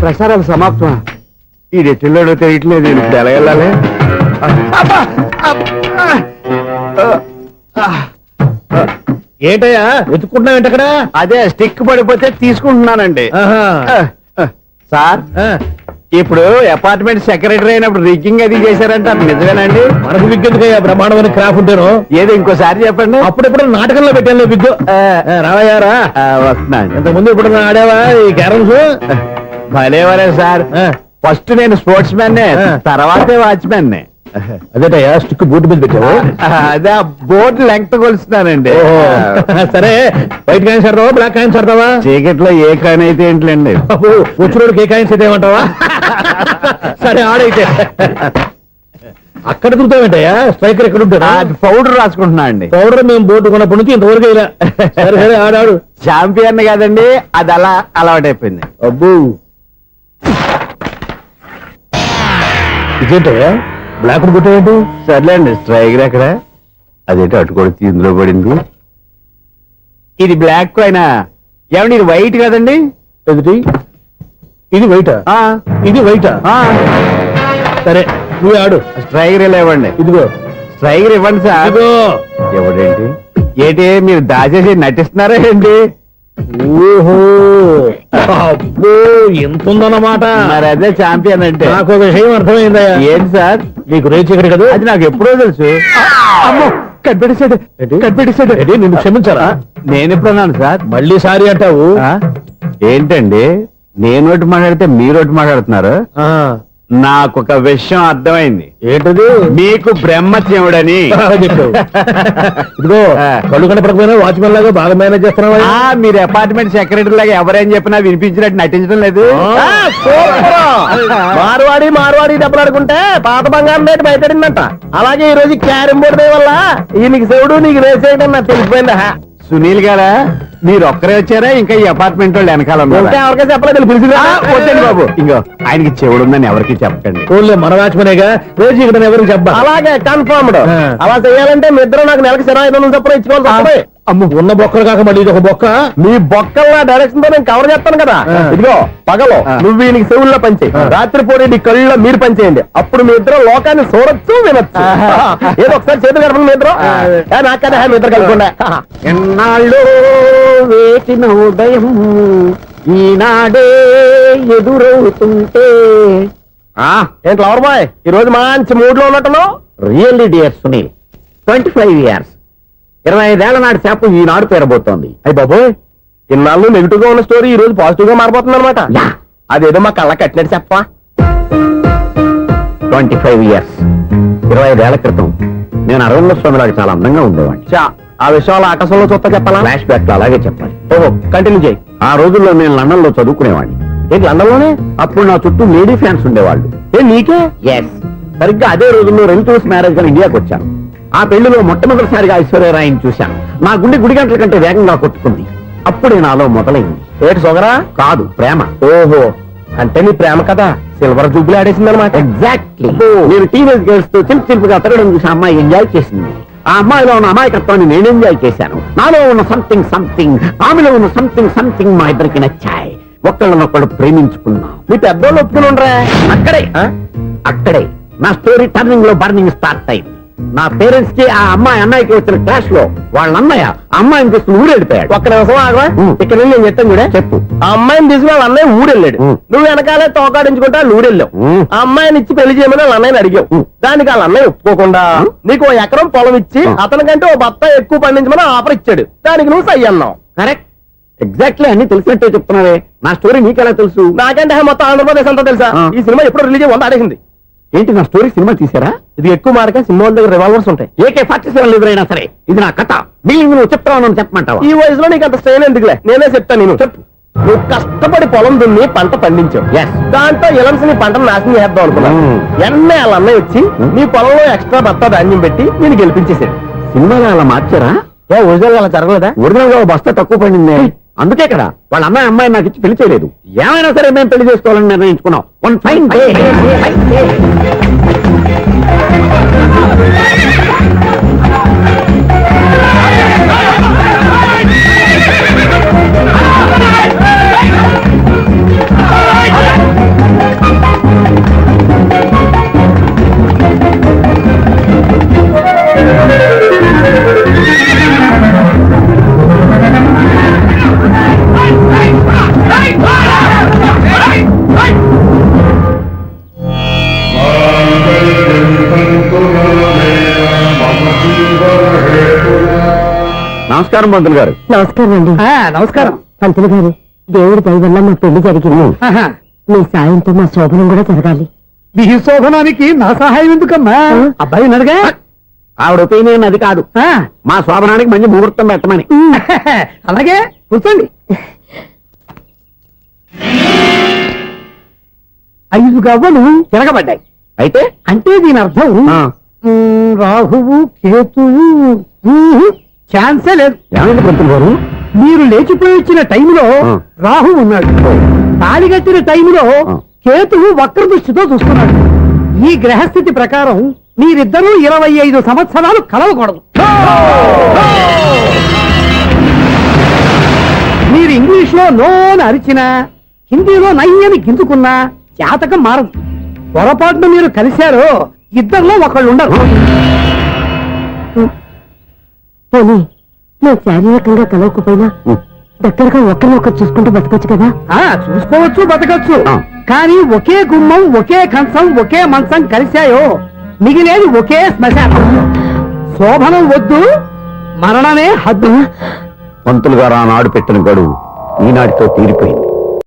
Speaker 7: ప్రసారాలు సమాప్తం. ఈ రెట్టిల్లోడో తెలియట్లేదు, ఇప్పుడు ఎలా వెళ్ళాలి?
Speaker 3: ఏంటయ్యా వెతుక్కుంటున్నావు ఏంటక్కడ?
Speaker 7: అదే స్టిక్ పడిపోతే తీసుకుంటున్నానండి. సార్, ఇప్పుడు అపార్ట్మెంట్ సెక్రటరీ అయినప్పుడు రిగ్గింగ్ అది చేశారంటే అది నిజమేనండి?
Speaker 3: మనకు విగ్గెందుకయ్యా, బ్రహ్మాండమైన క్రాఫ్ ఉంటాను.
Speaker 7: ఏదో ఇంకోసారి చెప్పండి.
Speaker 3: అప్పుడెప్పుడు నాటకంలో పెట్టాను విగ్గు. రావయ్యారా?
Speaker 7: వస్తున్నాను.
Speaker 3: ఇంతకుముందు ఇప్పుడు ఆడావా ఈ క్యారమ్స్?
Speaker 7: భలేవరే సార్, ఫస్ట్ నేను స్పోర్ట్స్ మ్యాన్, తర్వాతే వాచ్మెన్.
Speaker 3: అదేటయ్యా స్టిక్ బూట్ మీద పెట్టావు?
Speaker 7: అదే బోర్డు లెంగ్త్ కొలుస్తున్నానండి.
Speaker 3: సరే, వైట్ కాయిన్స్ ఆడతావా బ్లాక్ కాయిన్స్ ఆడతావా?
Speaker 7: చీకట్లో ఏ కాయిన్ అయితే ఏంటండి,
Speaker 3: వచ్చినోడికి ఏ కాయిన్స్ అయితే ఏమంటావా? సరే ఆడైతే. అక్కడ తిరుగుతావేంటయ్యా? స్ట్రైకర్ ఎక్కడ ఉంటారా?
Speaker 7: పౌడర్ రాసుకుంటున్నా అండి.
Speaker 3: పౌడర్ మేము బోర్డు కొన్నప్పటి నుంచి ఇంతవరకు ఇలా. సరే సరే ఆడాడు.
Speaker 7: ఛాంపియన్ కాదండి, అది అలా అలవాటైపోయింది.
Speaker 3: అబ్బు, ఇదేంటయ్యా బ్లాక్ కొట్టేంటి?
Speaker 7: సర్లేండి, స్ట్రైకర్ ఎక్కడ? అదేంటి అటు కొడితే ఇందులో పడింది. ఇది బ్లాక్ కాయినా? ఏమండి ఇది వైట్ కదండి?
Speaker 3: ఎదుటి ఇది వైటా? ఇది వైటా? సరే నువ్వే ఆడు.
Speaker 7: స్ట్రైకర్ ఇలా ఇవ్వండి.
Speaker 3: ఇదిగో
Speaker 7: స్ట్రైకర్ ఇవ్వండి సార్.
Speaker 3: ఇదిగో.
Speaker 7: ఎవడేంటి ఏంటి మీరు దాచేసి నటిస్తున్నారా ఏంటి?
Speaker 3: ఓహో, అబ్బో ఎంత ఉందన్నమాట.
Speaker 7: మరి అదే ఛాంపియన్ అంటే.
Speaker 3: నాకు ఒక విషయం అర్థమైందయ్యా.
Speaker 7: ఏంటి సార్?
Speaker 3: నీకు రేచి ఇక్కడ కదా?
Speaker 7: అది నాకు ఎప్పుడో తెలుసు. అమ్మో, కనిపెట్టేశాడు, కనిపెట్టేశాడు.
Speaker 3: నిన్ను క్షమించారా?
Speaker 7: నేను ఎప్పుడన్నాను సార్?
Speaker 3: మళ్ళీ సారీ అంటావు?
Speaker 7: ఏంటండి, నేను ఒకటి మాట్లాడితే మీరు ఒకటి మాట్లాడుతున్నారు. నాకొక విషయం అర్థమైంది.
Speaker 3: ఏంటది?
Speaker 7: మీకు బ్రహ్మత్యముడని.
Speaker 3: బాగా చెప్పావు. ఇదిగో కళ్ళు కనపడకపోయినా వాచ్మెన్ లాగా బాగా మేనేజ్ చేస్తున్నావా?
Speaker 7: మీరు అపార్ట్మెంట్ సెక్రటరీ లాగా ఎవరేం చెప్పినా వినిపించినట్టు నటించడం లేదు.
Speaker 1: మార్వాడి దెబ్బలాడుకుంటే పాత బంగారం రేటు బయటడిందంట. అలాగే ఈ రోజు క్యారం బోర్డు వల్ల ఈయనకి శివుడు నీకు రేసేయడం నాకు తెలిసిపోయిందా.
Speaker 7: సునీల్ గారా, మీరు ఒక్కరే వచ్చారా ఇంకా ఈ అపార్ట్మెంట్ వాళ్ళు వెనకాల ఉన్నారా?
Speaker 1: ఎవరికీ చెప్పలేదు పిలిచిరా.
Speaker 7: వద్దండి బాబు, ఇంకో ఆయనకి చెవుడు ఉందని ఎవరికి చెప్పండి.
Speaker 3: ఊళ్ళో మన వాచ్మనేగా రోజు ఇక్కడ ఎవరికి చెప్పా.
Speaker 1: అలాగే కన్ఫర్మ్డ్. అలా చేయాలంటే మీ ఇద్దరు నాకు నెలకి 25,000 చొప్పున ఇచ్చుకోవాలి.
Speaker 3: అమ్మ, ఉన్న బొక్కలు కాక మళ్ళీ ఇది ఒక బొక్క.
Speaker 1: మీ బొక్కల డైరెక్షన్ తో నేను కవర్ చేస్తాను కదా. ఇదిగో పగలో నువ్వు ఈయనకి చెవుల్లో పనిచేయి, రాత్రి పూట నీ కళ్ళలో మీరు పనిచేయండి. అప్పుడు మీ ఇద్దరు లోకాన్ని చూడొచ్చు వినొచ్చు. ఏదో ఒకసారి చేతులు కలపండి మీ ఇద్దరు. నాకదే మీ ఇద్దరు కలుపుకుండా.
Speaker 7: ఎన్నాళ్ళు వేచిన ఉదయం ఈనాడే ఎదురవుతుంటే.
Speaker 1: ఏంటి లవర్ బాయ్, ఈ రోజు మంచి మూడ్ లో ఉన్నట్టున్నావు.
Speaker 7: రియల్లీ డియర్ సునీల్, 25 years 25 ఏళ్ల నాటి చేప ఈనాడు పేరబోతోంది.
Speaker 1: అయ్యి బాబోయ్, ఇన్నాళ్ళు నెగిటివ్ గా ఉన్న స్టోరీ ఈ రోజు పాజిటివ్ గా మారిపోతుంది అనమాట. అదేదో మా కళ్ళ కట్టినట్టు చెప్పా.
Speaker 7: 25 years 25 ఏళ్ల క్రితం నేను అరవింద స్వామిలాగా చాలా అందంగా ఉండేవాడిని.
Speaker 1: ఆ విషయాలు ఆకాశంలో చూస్తా చెప్పాలా?
Speaker 7: ఫ్లాష్ బ్యాక్ లో అలాగే చెప్పాలి.
Speaker 1: ఓహో, కంటిన్యూ చేయి.
Speaker 7: ఆ రోజుల్లో నేను లండన్ లో చదువుకునేవాడిని.
Speaker 1: ఏంటి లండన్ లోనే?
Speaker 7: అప్పుడు నా చుట్టూ లేడీ ఫ్యాన్స్ ఉండేవాళ్ళు.
Speaker 1: నీకే?
Speaker 7: ఎస్, సరిగ్గా అదే రోజుల్లో రిలేటివ్స్ మ్యారేజ్ గా ఇండియాకి వచ్చాను. ఆ పెళ్లిలో మొట్టమొదటిసారిగా ఐశ్వర్యరాయని చూశాను. నా గుండె గుడి గంటల కంటే వేగంగా కొట్టుకుంది. అప్పుడే నాలో మొదలైంది.
Speaker 1: ఏటి సొగరా?
Speaker 7: కాదు, ప్రేమ.
Speaker 1: ఓహో, అంటే నీ ప్రేమ కదా సిల్వర్ జూబ్లీ ఆడేసింది అనమాట.
Speaker 7: ఎగ్జాక్ట్లీ. నేను టీనేజ్ గర్ల్స్ తో చిలుపుగా తిరగడం చూసి అమ్మాయి ఎంజాయ్ చేసింది. ఆ అమ్మాయిలో ఉన్న అమాయకత్వాన్ని నేను ఎంజాయ్ చేశాను. నాలో ఉన్న సంథింగ్ ఆమెలో ఉన్న సంథింగ్ మా ఇద్దరికి నచ్చాయి. ఒక్కళ్ళనొక్కడు ప్రేమించుకున్నాం.
Speaker 1: మీ పెద్దోళ్ళు ఒప్పుకుని ఉండరా?
Speaker 7: అక్కడే నా స్టోరీ టర్నింగ్ లో బర్నింగ్ స్టార్ట్ అయింది. నా పేరెంట్స్ కి ఆ అమ్మాయి అన్నయ్యకి వచ్చిన క్లాష్ లో వాళ్ళ అన్నయ్య అమ్మాయిని తీసుకుని ఊరెళ్ళిపోయాడు.
Speaker 1: ఒక్క నిమిషం ఆగవా? ఇక్కడ నుంచి నేను చెప్తాను కూడా.
Speaker 7: చెప్పు.
Speaker 1: ఆ అమ్మాయిని తీసుకుని వాళ్ళ అన్నయ్య ఊరెళ్ళాడు. నువ్వు వెనకాలే తోకాడించుకుంటా ఊరెళ్ళావు. ఆ అమ్మాయిని ఇచ్చి పెళ్లి చేయమని వాళ్ళ అన్నయ్యని అడిగావు. దానికి వాళ్ళ అన్నయ్య ఒప్పుకోకుండా నీకు 1 ఎకరం పొలం ఇచ్చి అతనికంటే ఓ బత్త ఎక్కువ పండించమని ఆఫర్ ఇచ్చాడు. దానికి నువ్వు సై అన్నావు.
Speaker 7: కరెక్ట్, ఎగ్జాక్ట్లీ అన్ని తెలిసినట్టే చెప్తున్నావే. నా స్టోరీ నీకెలా తెలుసు?
Speaker 1: నాకంటే మొత్తం ఆంధ్రప్రదేశ్ అంతా తెలుసా. ఈ సినిమా ఎప్పుడు రిలీజ్ అయ్యి 100 ఆడేసింది.
Speaker 7: ఏంటి, నా స్టోరీ సినిమా తీసారా?
Speaker 1: ఇది ఎక్కువ మార్క సినిమా దగ్గర రివాల్వర్స్ ఉంటాయి.
Speaker 7: AK-47 ఎదురైనా సరే ఇది నా కథ. మిగిలింది నువ్వు చెప్తావు చెప్పమంటావా?
Speaker 1: ఈ వయసులో నీకు అంత స్ట్రెయిన్ ఎందుకులే, నేనే చెప్తాను. నేను చెప్పు. నువ్వు కష్టపడి పొలం దున్ని పంట పండించావు. దాంతో ఇలమ్స్ నీ పంటను నాశనం చేద్దాం అనుకున్నావు. ఎన్నే వాళ్ళ అన్నయ్య వచ్చి నీ పొలంలో ఎక్స్ట్రా బత్తా ధాన్యం పెట్టి నేను గెలిపించేసాడు.
Speaker 7: సినిమాలో అలా మార్చారా?
Speaker 1: ఒరిజినల్ అలా జరగలేదా?
Speaker 7: ఒరిజినల్ గా బస్తా తక్కువ పడింది. అందుకే కదా వాళ్ళ అమ్మాయి నాకు ఇచ్చి పెళ్లి చేయలేదు. ఏమైనా సరే మేము పెళ్లి చేసుకోవాలని నిర్ణయించుకున్నాం. One fine day. నమస్కారం పంతులు గారు.
Speaker 5: నమస్కారం అండి.
Speaker 9: నమస్కారం
Speaker 5: పంతులు గారు, దేవుడి దయ వల్ల మా పెళ్లి జరిగింది. మీ సాయంతో మా శోభనం కూడా జరగాలి.
Speaker 9: మీ శోభనానికి నా సహాయం ఎందుకమ్మా?
Speaker 1: అబ్బాయి ఉన్నాడుగా.
Speaker 7: ఆవిడ ఒపీనియన్ అది కాదు, మా శోభనానికి మంచి ముహూర్తం పెట్టమని.
Speaker 9: అలాగే కూర్చోండి. 5 గవ్వలు తిరగబడ్డాయి.
Speaker 7: అయితే
Speaker 9: అంటే దీని అర్థం రాహువు కేతువు ఛాన్సే లేదు.
Speaker 7: ఏమైంది పంతులు గారు?
Speaker 9: మీరు లేచిపోయి వచ్చిన టైంలో రాహు ఉన్నాడు. తాళిగట్టిన టైంలో కేతువు వక్ర దృష్టితో చూస్తున్నాడు. ఈ గ్రహస్థితి ప్రకారం మీరిద్దరూ 25 సంవత్సరాలు కలవకూడదు. మీరు ఇంగ్లీష్ లో నోని అరిచినా, హిందీలో నయ్యని గింజుకున్నా జాతకం మారదు. పొరపాటున మీరు కలిశారో ఇద్దరిలో ఒకళ్ళు ఉండరు.
Speaker 5: పోనీ నేను శారీరకంగా కలవకపోయినా దగ్గరగా ఒకరినొకరు చూసుకుంటూ బతకొచ్చు కదా.
Speaker 9: చూసుకోవచ్చు, బతకచ్చు. కానీ ఒకే గుమ్మం, ఒకే కంచం, ఒకే మంచం కలిశాయో మిగిలేది ఒకే శ్మశానం. శోభనం వద్దు, మరణమే హద్దు.
Speaker 7: పంతులు గారు ఆనాడు పెట్టిన గడువు ఈనాటితో తీరిపోయింది.